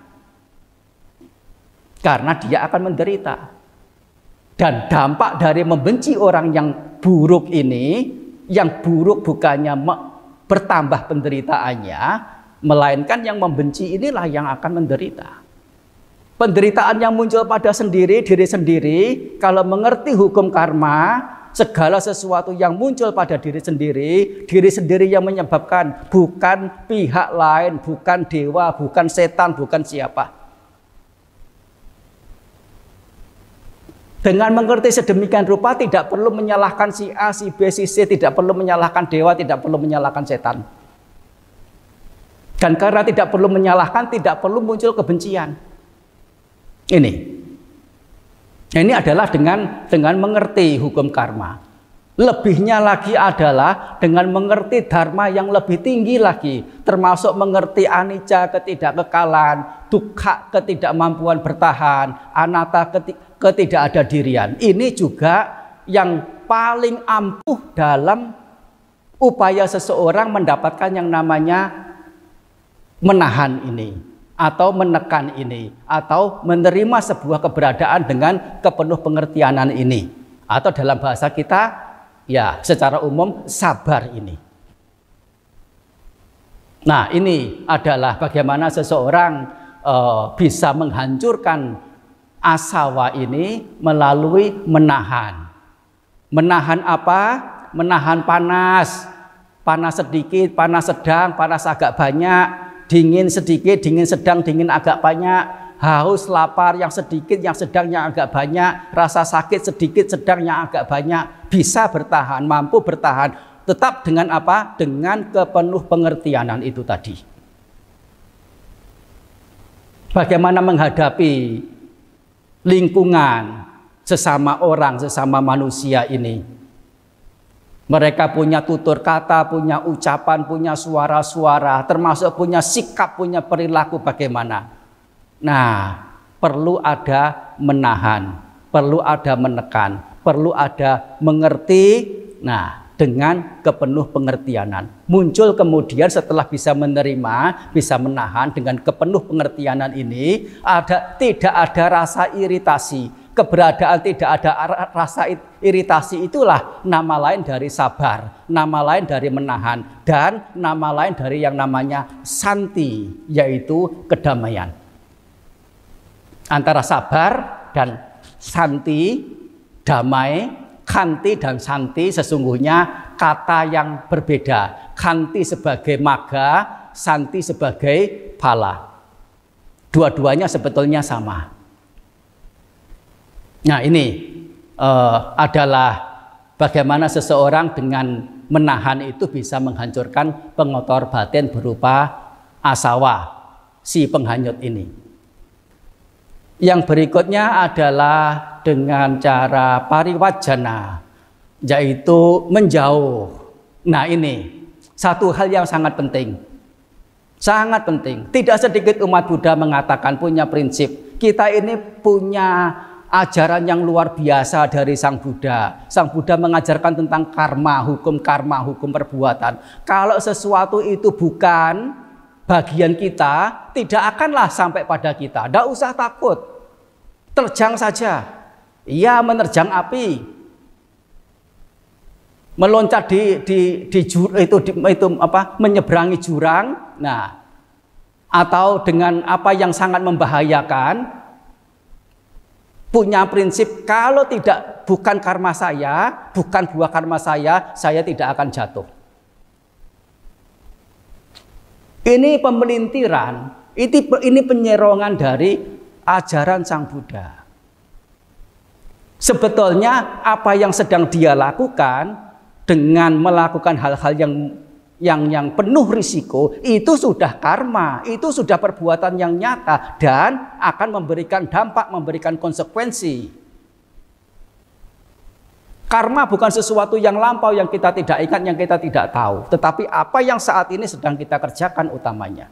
S1: Karena dia akan menderita. Dan dampak dari membenci orang yang buruk ini, yang buruk bukannya bertambah penderitaannya, melainkan yang membenci inilah yang akan menderita. Penderitaan yang muncul pada diri sendiri, kalau mengerti hukum karma, segala sesuatu yang muncul pada diri sendiri yang menyebabkan, bukan pihak lain, bukan dewa, bukan setan, bukan siapa. Dengan mengerti sedemikian rupa tidak perlu menyalahkan si A, si B, si C, tidak perlu menyalahkan dewa, tidak perlu menyalahkan setan. Dan karena tidak perlu menyalahkan, tidak perlu muncul kebencian. Ini adalah dengan mengerti hukum karma. Lebihnya lagi adalah dengan mengerti dharma yang lebih tinggi lagi, termasuk mengerti anicca, ketidakkekalan, dukkha, ketidakmampuan bertahan, anatta, ketidakadadirian. Ini juga yang paling ampuh dalam upaya seseorang mendapatkan yang namanya menahan ini, atau menekan ini, atau menerima sebuah keberadaan dengan kepenuh pengertianan ini, atau dalam bahasa kita ya secara umum sabar ini. Nah, ini adalah bagaimana seseorang bisa menghancurkan asawa ini melalui menahan. Menahan apa? Menahan panas. Panas sedikit, panas sedang, panas agak banyak, dingin sedikit, dingin sedang, dingin agak banyak, haus, lapar yang sedikit, yang sedang, yang agak banyak, rasa sakit sedikit, sedang, yang agak banyak, bisa bertahan, mampu bertahan, tetap dengan apa? Dengan kepenuh pengertianan itu tadi. Bagaimana menghadapi lingkungan sesama orang, sesama manusia ini. Mereka punya tutur kata, punya ucapan, punya suara-suara, termasuk punya sikap, punya perilaku bagaimana. Nah, perlu ada menahan, perlu ada menekan, perlu ada mengerti. Nah, dengan kepenuh pengertianan. Muncul kemudian setelah bisa menerima, bisa menahan dengan kepenuh pengertianan ini, tidak ada rasa iritasi. Keberadaan tidak ada rasa iritasi itulah nama lain dari sabar, nama lain dari menahan, dan nama lain dari yang namanya santi, yaitu kedamaian. Antara sabar dan santi, damai, khanti dan santi sesungguhnya kata yang berbeda. Khanti sebagai maga, santi sebagai pala. Dua-duanya sebetulnya sama. Nah, ini adalah bagaimana seseorang dengan menahan itu bisa menghancurkan pengotor batin berupa asawa, si penghanyut ini. Yang berikutnya adalah dengan cara pariwajana, yaitu menjauh. Nah, ini satu hal yang sangat penting. Sangat penting. Tidak sedikit umat Buddha mengatakan punya prinsip. Kita ini punya ajaran yang luar biasa dari Sang Buddha. Sang Buddha mengajarkan tentang karma, hukum perbuatan. Kalau sesuatu itu bukan bagian kita, tidak akanlah sampai pada kita. Tidak usah takut, terjang saja. Ia menerjang api, meloncat menyeberangi jurang. Nah, atau dengan apa yang sangat membahayakan, punya prinsip kalau bukan karma saya, bukan buah karma saya tidak akan jatuh. Ini pemelintiran, ini penyerongan dari ajaran Sang Buddha. Sebetulnya apa yang sedang dia lakukan dengan melakukan hal-hal yang penuh risiko itu sudah karma, itu sudah perbuatan yang nyata dan akan memberikan dampak, memberikan konsekuensi. Karma bukan sesuatu yang lampau yang kita tidak ingat, yang kita tidak tahu, tetapi apa yang saat ini sedang kita kerjakan utamanya.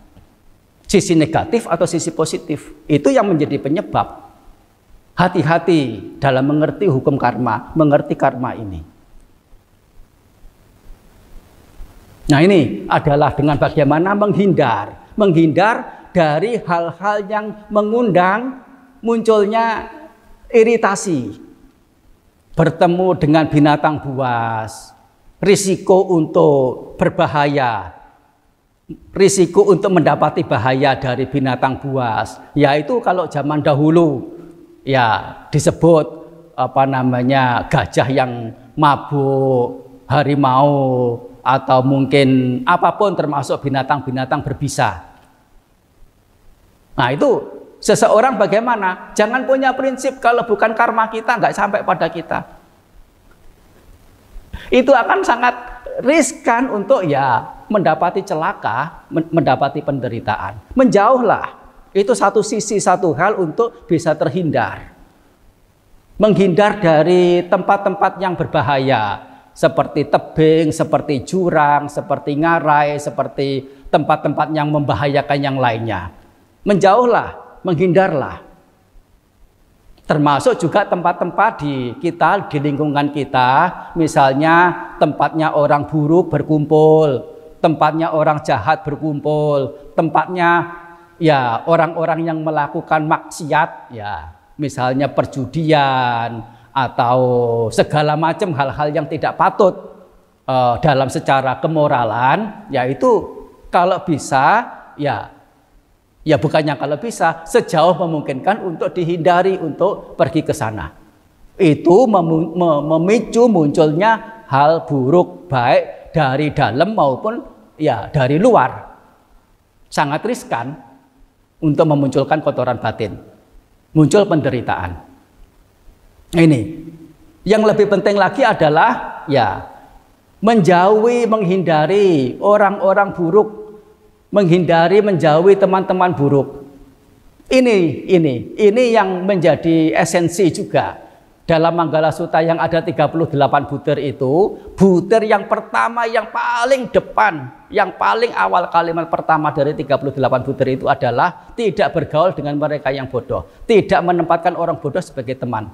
S1: Sisi negatif atau sisi positif, itu yang menjadi penyebab. Hati-hati dalam mengerti hukum karma, mengerti karma ini. Nah, ini adalah dengan bagaimana menghindar dari hal-hal yang mengundang munculnya iritasi. Bertemu dengan binatang buas, risiko untuk berbahaya, risiko untuk mendapati bahaya dari binatang buas, yaitu kalau zaman dahulu ya disebut gajah yang mabuk, harimau, atau mungkin apapun termasuk binatang-binatang berbisa. Nah, itu seseorang bagaimana? Jangan punya prinsip kalau bukan karma kita nggak sampai pada kita. Itu akan sangat riskan untuk mendapati celaka, mendapati penderitaan. Menjauhlah. Itu satu sisi, satu hal untuk bisa terhindar. Menghindar dari tempat-tempat yang berbahaya. Seperti tebing, seperti jurang, seperti ngarai, seperti tempat-tempat yang membahayakan yang lainnya. Menjauhlah. Menghindarlah. Termasuk juga tempat-tempat di lingkungan kita, misalnya tempatnya orang buruk berkumpul, tempatnya orang jahat berkumpul, tempatnya orang-orang yang melakukan maksiat, misalnya perjudian atau segala macam hal-hal yang tidak patut dalam secara kemoralan, yaitu kalau bisa bukannya kalau bisa, sejauh memungkinkan untuk dihindari untuk pergi ke sana. Itu memicu munculnya hal buruk baik dari dalam maupun dari luar. Sangat riskan untuk memunculkan kotoran batin. Muncul penderitaan. Ini. Yang lebih penting lagi adalah menghindari orang-orang buruk. Menjauhi teman-teman buruk. Ini yang menjadi esensi juga. Dalam Manggala Sutta yang ada 38 butir itu, butir yang pertama, yang paling depan, yang paling awal kalimat pertama dari 38 butir itu adalah tidak bergaul dengan mereka yang bodoh, tidak menempatkan orang bodoh sebagai teman.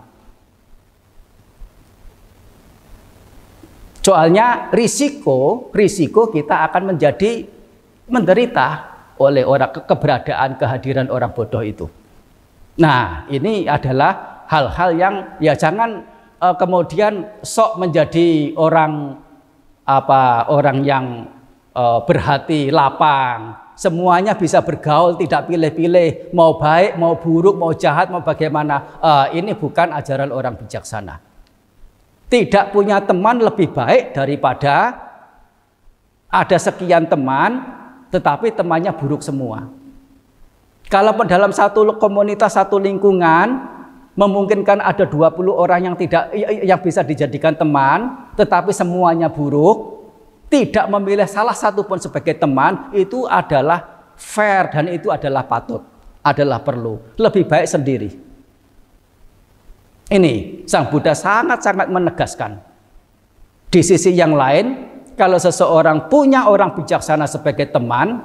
S1: Soalnya risiko kita akan menjadi menderita oleh orang keberadaan kehadiran orang bodoh itu. Nah, ini adalah hal-hal yang ya jangan kemudian sok menjadi orang yang berhati lapang, semuanya bisa bergaul, tidak pilih-pilih, mau baik, mau buruk, mau jahat, mau bagaimana. Ini bukan ajaran orang bijaksana. Tidak punya teman lebih baik daripada ada sekian teman, tetapi temannya buruk semua. Kalau dalam satu komunitas, satu lingkungan, memungkinkan ada 20 orang yang bisa dijadikan teman, tetapi semuanya buruk, tidak memilih salah satu pun sebagai teman, itu adalah fair dan itu adalah patut, adalah perlu. Lebih baik sendiri. Ini Sang Buddha sangat-sangat menegaskan. Di sisi yang lain, kalau seseorang punya orang bijaksana sebagai teman,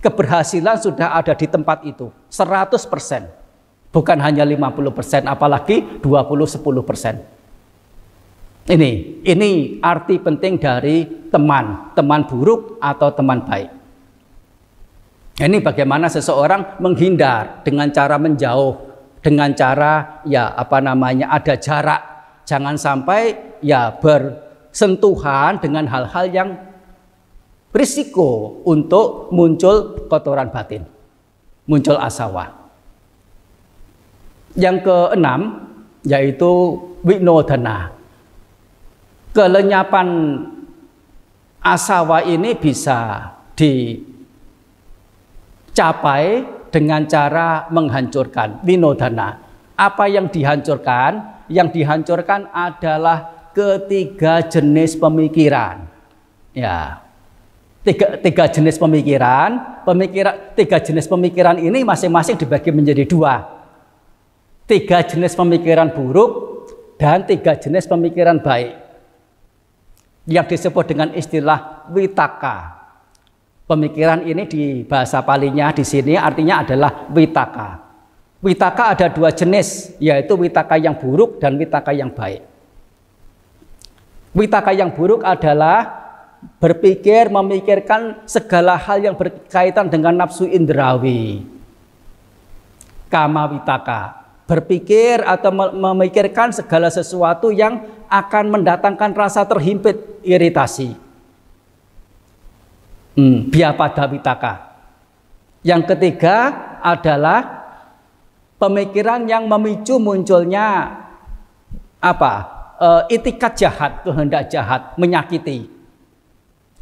S1: keberhasilan sudah ada di tempat itu 100%. Bukan hanya 50%, apalagi 20-10%. Ini arti penting dari teman buruk atau teman baik. Ini bagaimana seseorang menghindar dengan cara menjauh, dengan cara ada jarak, jangan sampai bersentuhan dengan hal-hal yang berisiko untuk muncul kotoran batin, muncul asawa. Yang keenam yaitu winodana. Kelenyapan asawa ini bisa dicapai dengan cara menghancurkan winodana. Apa yang dihancurkan? Yang dihancurkan adalah ketiga jenis pemikiran. Ya, tiga jenis pemikiran. Tiga jenis pemikiran ini masing-masing dibagi menjadi dua. 3 jenis pemikiran buruk dan 3 jenis pemikiran baik, yang disebut dengan istilah vitaka. Pemikiran ini di bahasa Palinya di sini artinya adalah vitaka. Vitaka ada 2 jenis, yaitu vitaka yang buruk dan vitaka yang baik. Vitaka yang buruk adalah berpikir, memikirkan segala hal yang berkaitan dengan nafsu indrawi. Kama vitaka, berpikir atau memikirkan segala sesuatu yang akan mendatangkan rasa terhimpit, iritasi. Byapada vitaka. Yang ketiga adalah pemikiran yang memicu munculnya itikat jahat, kehendak jahat, menyakiti.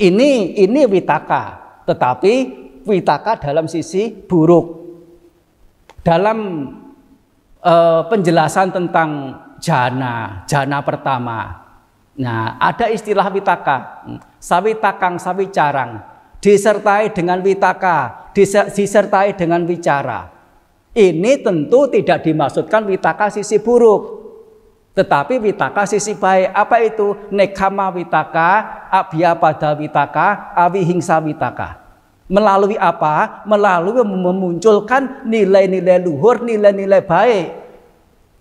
S1: Ini vitaka, tetapi vitaka dalam sisi buruk. Dalam penjelasan tentang jana pertama. Nah, ada istilah vitaka, sawitakang sawicarang, disertai dengan vitaka, disertai dengan wicara. Ini tentu tidak dimaksudkan vitaka sisi buruk, tetapi vitaka sisi baik. Apa itu? Nekama vitaka, abhyapada vitaka, awihingsa vitaka. Melalui apa? Melalui memunculkan nilai-nilai luhur, nilai-nilai baik.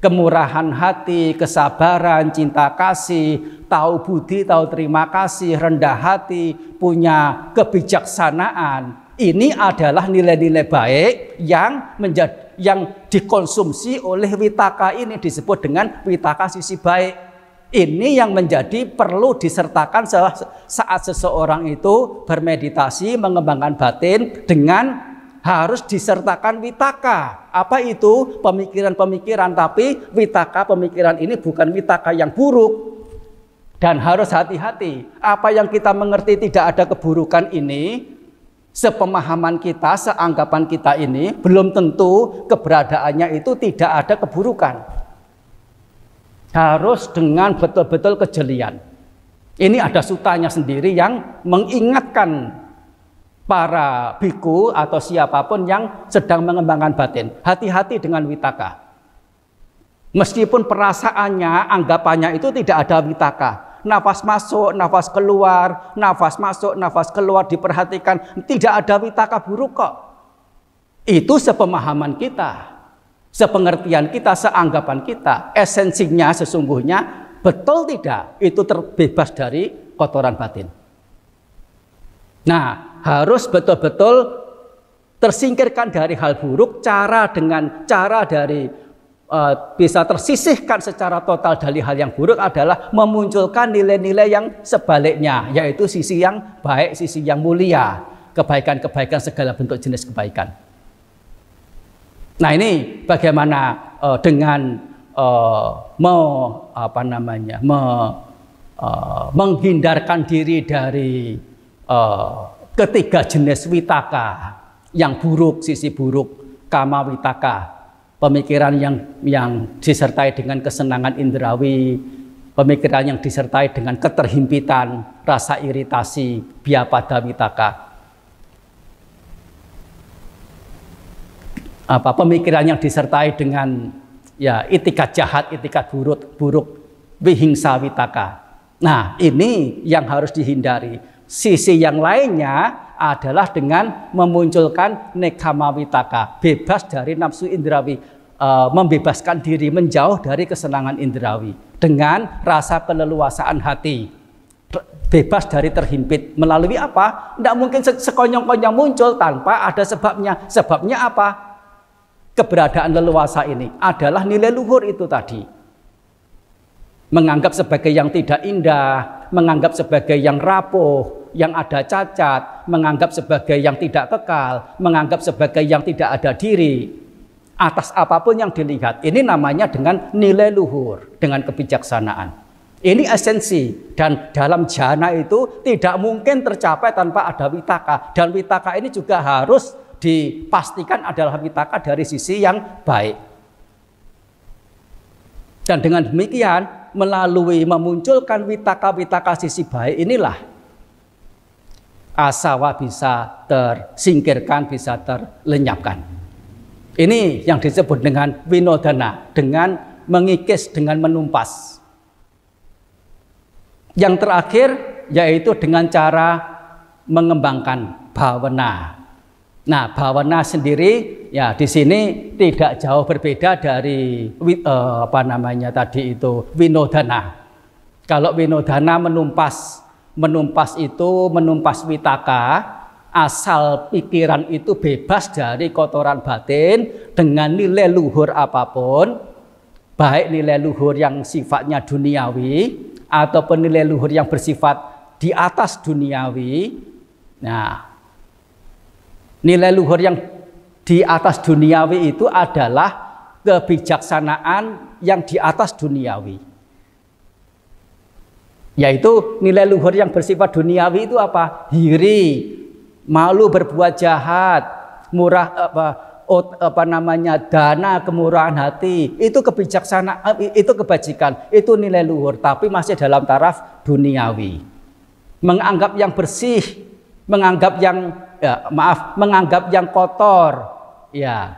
S1: Kemurahan hati, kesabaran, cinta kasih, tahu budi, tahu terima kasih, rendah hati, punya kebijaksanaan. Ini adalah nilai-nilai baik yang dikonsumsi oleh vitaka ini, disebut dengan vitaka sisi baik. Ini yang menjadi perlu disertakan saat seseorang itu bermeditasi, mengembangkan batin, dengan harus disertakan vitaka. Apa itu? Pemikiran-pemikiran, tapi vitaka pemikiran ini bukan vitaka yang buruk. Dan harus hati-hati. Apa yang kita mengerti tidak ada keburukan ini, sepemahaman kita, seanggapan kita ini, belum tentu keberadaannya itu tidak ada keburukan. Harus dengan betul-betul kejelian. Ini ada sutanya sendiri yang mengingatkan para biku atau siapapun yang sedang mengembangkan batin. Hati-hati dengan vitaka. Meskipun perasaannya, anggapannya itu tidak ada vitaka. Nafas masuk, nafas keluar, nafas masuk, nafas keluar diperhatikan. Tidak ada vitaka buruk kok. Itu sepemahaman kita, sepengertian kita, seanggapan kita. Esensinya sesungguhnya betul tidak itu terbebas dari kotoran batin. Nah, harus betul-betul tersingkirkan dari hal buruk, cara dari bisa tersisihkan secara total dari hal yang buruk adalah memunculkan nilai-nilai yang sebaliknya, yaitu sisi yang baik, sisi yang mulia, kebaikan-kebaikan, segala bentuk jenis kebaikan. Nah, ini bagaimana dengan menghindarkan diri dari ketiga jenis witaka yang buruk, sisi buruk, kama witaka, pemikiran yang disertai dengan kesenangan indrawi, pemikiran yang disertai dengan keterhimpitan, rasa iritasi, biapada witaka. Pemikiran yang disertai dengan itikat jahat, itikat buruk, wihingsa witaka. Nah, ini yang harus dihindari. Sisi yang lainnya adalah dengan memunculkan nekama witaka, bebas dari nafsu indrawi, membebaskan diri, menjauh dari kesenangan indrawi dengan rasa keleluasaan hati, bebas dari terhimpit. Melalui apa? Tidak mungkin sekonyong-konyong muncul tanpa ada sebabnya. Sebabnya apa? Keberadaan leluasa ini adalah nilai luhur itu tadi. Menganggap sebagai yang tidak indah, menganggap sebagai yang rapuh, yang ada cacat, menganggap sebagai yang tidak kekal, menganggap sebagai yang tidak ada diri, atas apapun yang dilihat. Ini namanya dengan nilai luhur, dengan kebijaksanaan. Ini esensi, dan dalam jhana itu tidak mungkin tercapai tanpa ada witaka, dan witaka ini juga harus dipastikan adalah witaka dari sisi yang baik. Dan dengan demikian, melalui memunculkan witaka-witaka sisi baik inilah asawa bisa tersingkirkan, bisa terlenyapkan. Ini yang disebut dengan winodana, dengan mengikis, dengan menumpas. Yang terakhir yaitu dengan cara mengembangkan bhavana. Nah, bhavana sendiri ya di sini tidak jauh berbeda dari winodana. Kalau winodana menumpas witaka, asal pikiran itu bebas dari kotoran batin dengan nilai luhur apapun, baik nilai luhur yang sifatnya duniawi ataupun nilai luhur yang bersifat di atas duniawi. Nah, nilai luhur yang di atas duniawi itu adalah kebijaksanaan yang di atas duniawi. Yaitu nilai luhur yang bersifat duniawi itu apa? Hiri, malu berbuat jahat, dana, kemurahan hati. Itu kebijaksanaan, itu kebajikan, itu nilai luhur, tapi masih dalam taraf duniawi. Menganggap yang bersih, menganggap yang kotor,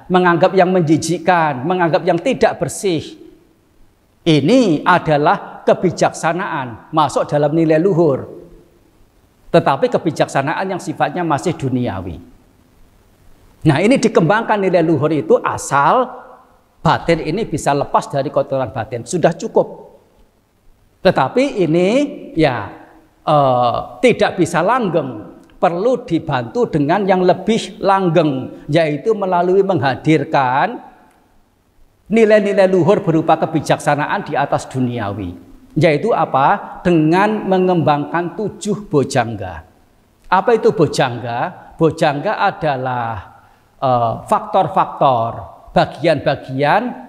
S1: menganggap yang menjijikkan, menganggap yang tidak bersih. Ini adalah kebijaksanaan, masuk dalam nilai luhur. Tetapi kebijaksanaan yang sifatnya masih duniawi. Nah, ini dikembangkan nilai luhur itu asal batin ini bisa lepas dari kotoran batin. Sudah cukup. Tetapi ini tidak bisa langgeng. Perlu dibantu dengan yang lebih langgeng, yaitu melalui menghadirkan nilai-nilai luhur berupa kebijaksanaan di atas duniawi. Yaitu apa? Dengan mengembangkan 7 bojangga. Apa itu bojangga? Bojangga adalah faktor-faktor, bagian-bagian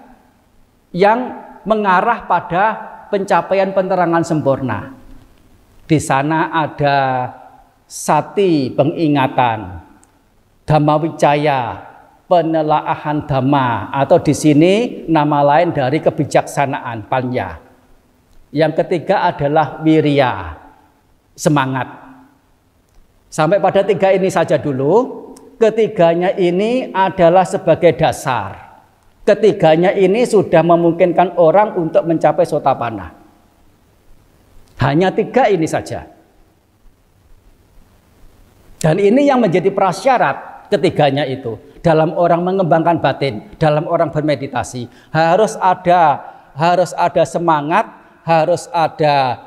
S1: yang mengarah pada pencapaian penerangan sempurna. Di sana ada sati, pengingatan, dhamma wicaya, penelaahan dhamma, atau di sini nama lain dari kebijaksanaan, panya. Yang ketiga adalah wirya, semangat. Sampai pada 3 ini saja dulu. Ketiganya ini adalah sebagai dasar. Ketiganya ini sudah memungkinkan orang untuk mencapai sotapanna. Hanya 3 ini saja. Dan ini yang menjadi prasyarat ketiganya itu. Dalam orang mengembangkan batin, dalam orang bermeditasi, harus ada semangat, harus ada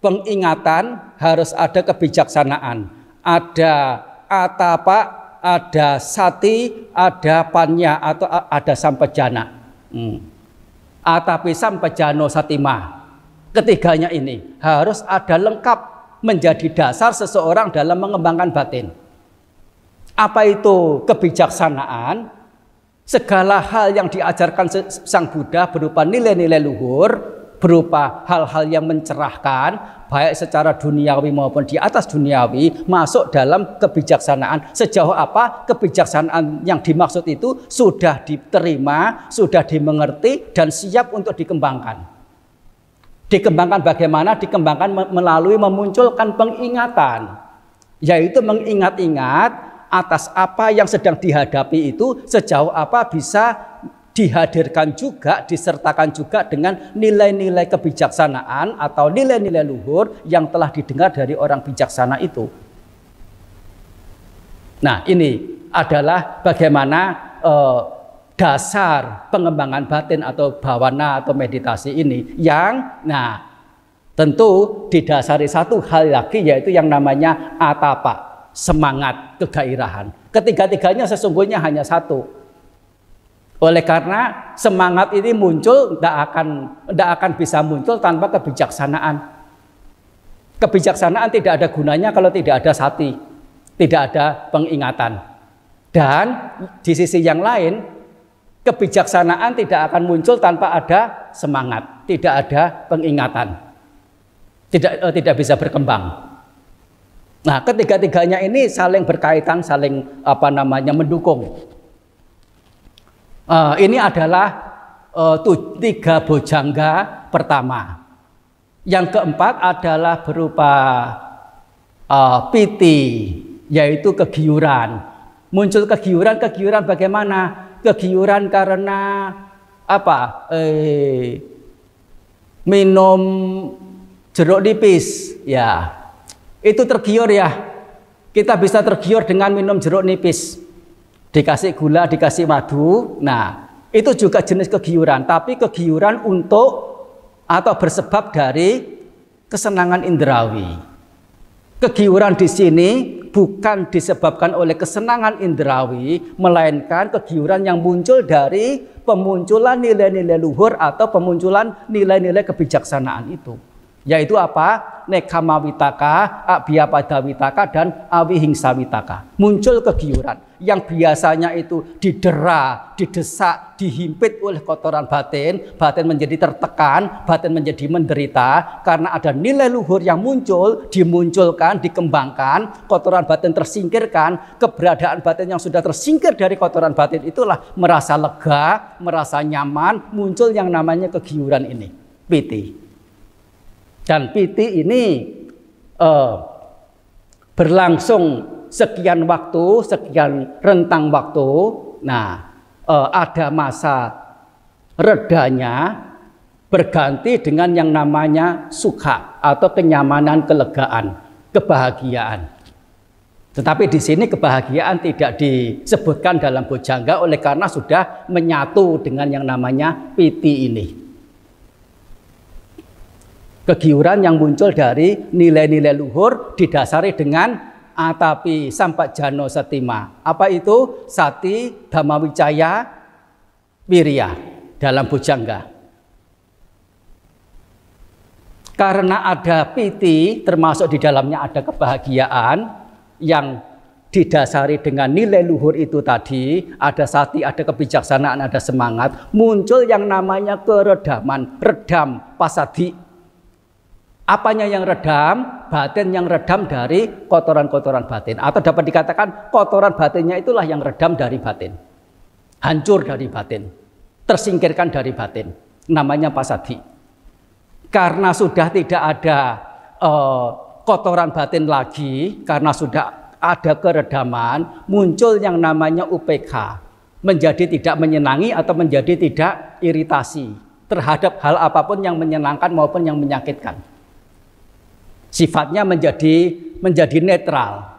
S1: pengingatan, harus ada kebijaksanaan. Ada atapa, ada sati, ada panya atau ada sampejana. Atapi sampejano satima. Ketiganya ini harus ada lengkap menjadi dasar seseorang dalam mengembangkan batin. Apa itu kebijaksanaan? Segala hal yang diajarkan Sang Buddha berupa nilai-nilai luhur, berupa hal-hal yang mencerahkan, baik secara duniawi maupun di atas duniawi, masuk dalam kebijaksanaan. Sejauh apa kebijaksanaan yang dimaksud itu sudah diterima, sudah dimengerti, dan siap untuk dikembangkan. Dikembangkan bagaimana? Dikembangkan melalui memunculkan pengingatan, yaitu mengingat-ingat atas apa yang sedang dihadapi itu, sejauh apa bisa dihadirkan juga, disertakan juga dengan nilai-nilai kebijaksanaan atau nilai-nilai luhur yang telah didengar dari orang bijaksana itu. Nah, ini adalah bagaimana dasar pengembangan batin atau bhavana atau meditasi ini yang tentu didasari satu hal lagi, yaitu yang namanya atapa, semangat, kegairahan. Ketiga-tiganya sesungguhnya hanya satu. Oleh karena semangat ini muncul tidak akan bisa muncul tanpa kebijaksanaan. Kebijaksanaan tidak ada gunanya kalau tidak ada sati, tidak ada pengingatan. Dan di sisi yang lain, kebijaksanaan tidak akan muncul tanpa ada semangat, tidak ada pengingatan, tidak bisa berkembang. Nah, ketiga-tiganya ini saling berkaitan, saling mendukung. Ini adalah tiga bojangga pertama. Yang keempat adalah berupa piti, yaitu kegiuran. Muncul kegiuran bagaimana? Kegiuran karena apa? Minum jeruk nipis, ya. Itu tergiur ya. Kita bisa tergiur dengan minum jeruk nipis. Dikasih gula, dikasih madu. Nah, itu juga jenis kegiuran. Tapi kegiuran untuk atau bersebab dari kesenangan indrawi. Kegiuran di sini bukan disebabkan oleh kesenangan indrawi, melainkan kegiuran yang muncul dari pemunculan nilai-nilai luhur atau pemunculan nilai-nilai kebijaksanaan itu. Yaitu apa? Nekama witaka, abhyapada witaka, dan awihingsa witaka. Muncul kegiuran yang biasanya itu didera, didesak, dihimpit oleh kotoran batin. Batin menjadi tertekan, batin menjadi menderita karena ada nilai luhur yang muncul, dimunculkan, dikembangkan, kotoran batin tersingkirkan. Keberadaan batin yang sudah tersingkir dari kotoran batin itulah merasa lega, merasa nyaman, muncul yang namanya kegiuran ini, piti. Dan piti ini berlangsung sekian waktu, sekian rentang waktu. Nah, ada masa redanya berganti dengan yang namanya sukha atau kenyamanan, kelegaan, kebahagiaan. Tetapi di sini kebahagiaan tidak disebutkan dalam bojangga oleh karena sudah menyatu dengan yang namanya piti ini. Kegiuran yang muncul dari nilai-nilai luhur didasari dengan atapi sampajano satima. Apa itu? Sati, dhammawicaya, wirya dalam bojangga. Karena ada piti, termasuk di dalamnya ada kebahagiaan yang didasari dengan nilai luhur itu tadi, ada sati, ada kebijaksanaan, ada semangat, muncul yang namanya keredaman, redam, pasadi. Apanya yang redam? Batin yang redam dari kotoran-kotoran batin. Atau dapat dikatakan kotoran batinnya itulah yang redam dari batin. Hancur dari batin. Tersingkirkan dari batin. Namanya pasadi. Karena sudah tidak ada kotoran batin lagi, karena sudah ada keredaman, muncul yang namanya upekha. Menjadi tidak menyenangi atau menjadi tidak iritasi terhadap hal apapun yang menyenangkan maupun yang menyakitkan. Sifatnya menjadi netral.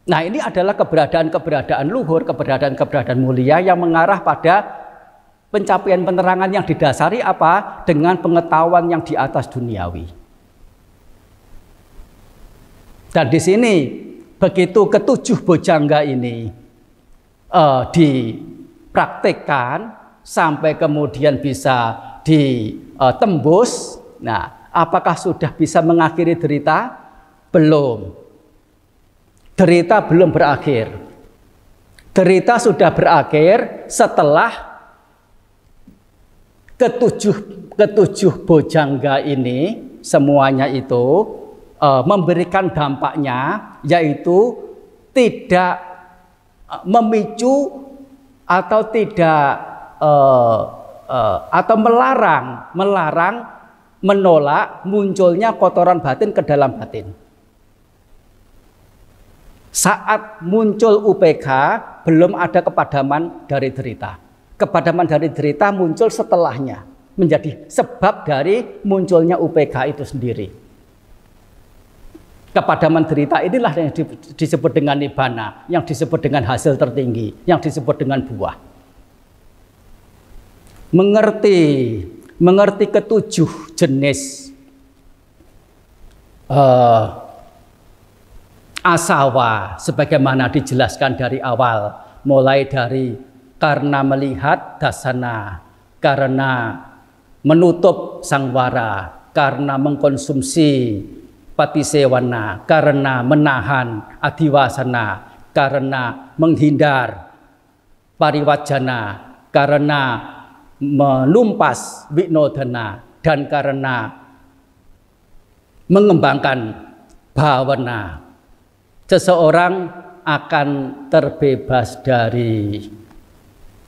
S1: Nah, ini adalah keberadaan luhur, keberadaan mulia yang mengarah pada Pencapaian penerangan yang didasari apa? Dengan pengetahuan yang di atas duniawi. Dan di sini begitu ketujuh bojangga ini dipraktekkan sampai kemudian bisa ditembus. Nah, apakah sudah bisa mengakhiri derita? Belum. Derita belum berakhir. Derita sudah berakhir setelah ketujuh bojangga ini semuanya itu memberikan dampaknya, yaitu tidak memicu atau tidak atau melarang menolak munculnya kotoran batin ke dalam batin. Saat muncul UPK belum ada kepadaman dari derita. Kepadaman dari derita muncul setelahnya, menjadi sebab dari munculnya UPK itu sendiri. Kepadaman derita inilah yang disebut dengan nibbana, yang disebut dengan hasil tertinggi, yang disebut dengan buah. Mengerti ketujuh jenis asawa sebagaimana dijelaskan dari awal, mulai dari karena melihat dasana, karena menutup sangwara, karena mengkonsumsi patisewana, karena menahan adiwasana, karena menghindar pariwajana, karena menumpas winodana, dan karena mengembangkan bhavana. Seseorang akan terbebas dari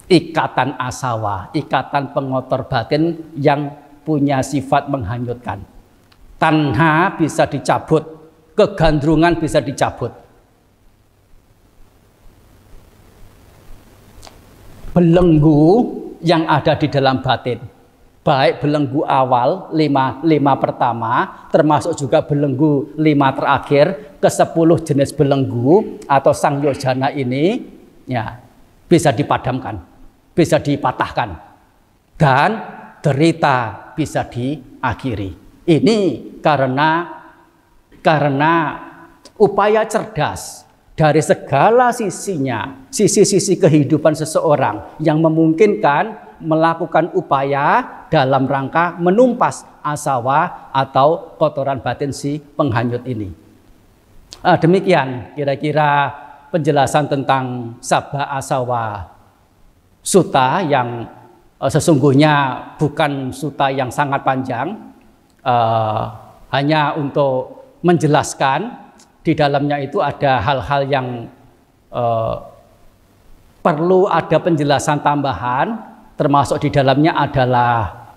S1: ikatan asawa, ikatan pengotor batin yang punya sifat menghanyutkan. Tanha bisa dicabut, kegandrungan bisa dicabut. Belenggu yang ada di dalam batin, baik belenggu awal 5 pertama, termasuk juga belenggu 5 terakhir, ke 10 jenis belenggu atau sangyojana ini, ya bisa dipadamkan, bisa dipatahkan, dan derita bisa diakhiri. Ini karena upaya cerdas dari segala sisinya, sisi-sisi kehidupan seseorang yang memungkinkan melakukan upaya dalam rangka menumpas asawa atau kotoran batin si penghanyut ini. Demikian kira-kira penjelasan tentang Sabba Asawa Sutta yang sesungguhnya bukan sutta yang sangat panjang, hanya untuk menjelaskan di dalamnya itu ada hal-hal yang perlu ada penjelasan tambahan, termasuk di dalamnya adalah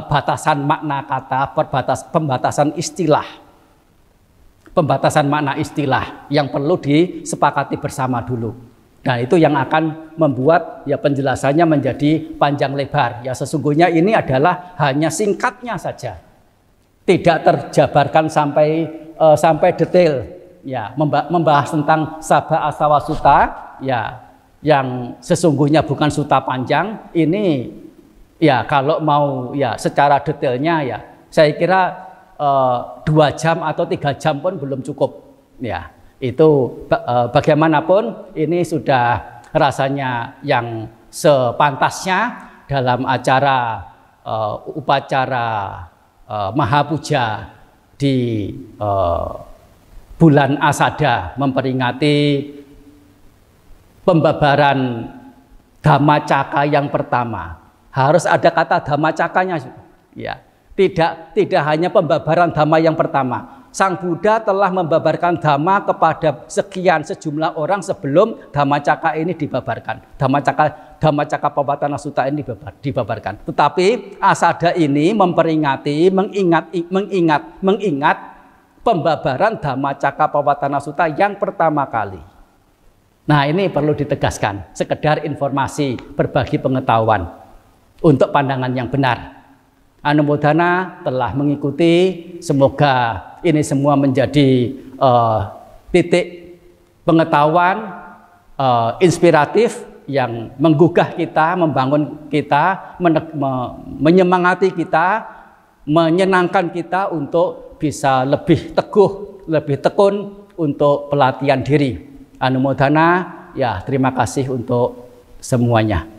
S1: batasan makna kata, pembatasan istilah. Pembatasan makna istilah yang perlu disepakati bersama dulu. Nah, itu yang akan membuat ya penjelasannya menjadi panjang lebar. Ya sesungguhnya ini adalah hanya singkatnya saja. Tidak terjabarkan sampai detail. Ya, membahas tentang Sabba Asawa Sutta ya yang sesungguhnya bukan sutta panjang. Ini ya kalau mau ya secara detailnya ya saya kira 2 jam atau 3 jam pun belum cukup. Ya, itu bagaimanapun ini sudah rasanya yang sepantasnya dalam acara upacara Mahapuja di bulan Asada memperingati pembabaran Dhammacakka yang pertama. Harus ada kata Dhammacakanya. Ya. Tidak hanya pembabaran Dhamma yang pertama. Sang Buddha telah membabarkan Dhamma kepada sejumlah orang sebelum Dhammacakka ini dibabarkan. Dhammacakka Pavattana Sutta ini dibabarkan. Tetapi Asada ini memperingati, mengingat pembabaran Dhammacakka Pavattana Sutta yang pertama kali. Nah, ini perlu ditegaskan, sekedar informasi, berbagi pengetahuan untuk pandangan yang benar. Anumodana telah mengikuti, semoga ini semua menjadi titik pengetahuan inspiratif yang menggugah kita, membangun kita, menyemangati kita, menyenangkan kita untuk bisa lebih teguh, lebih tekun untuk pelatihan diri. Anumodana, ya terima kasih untuk semuanya.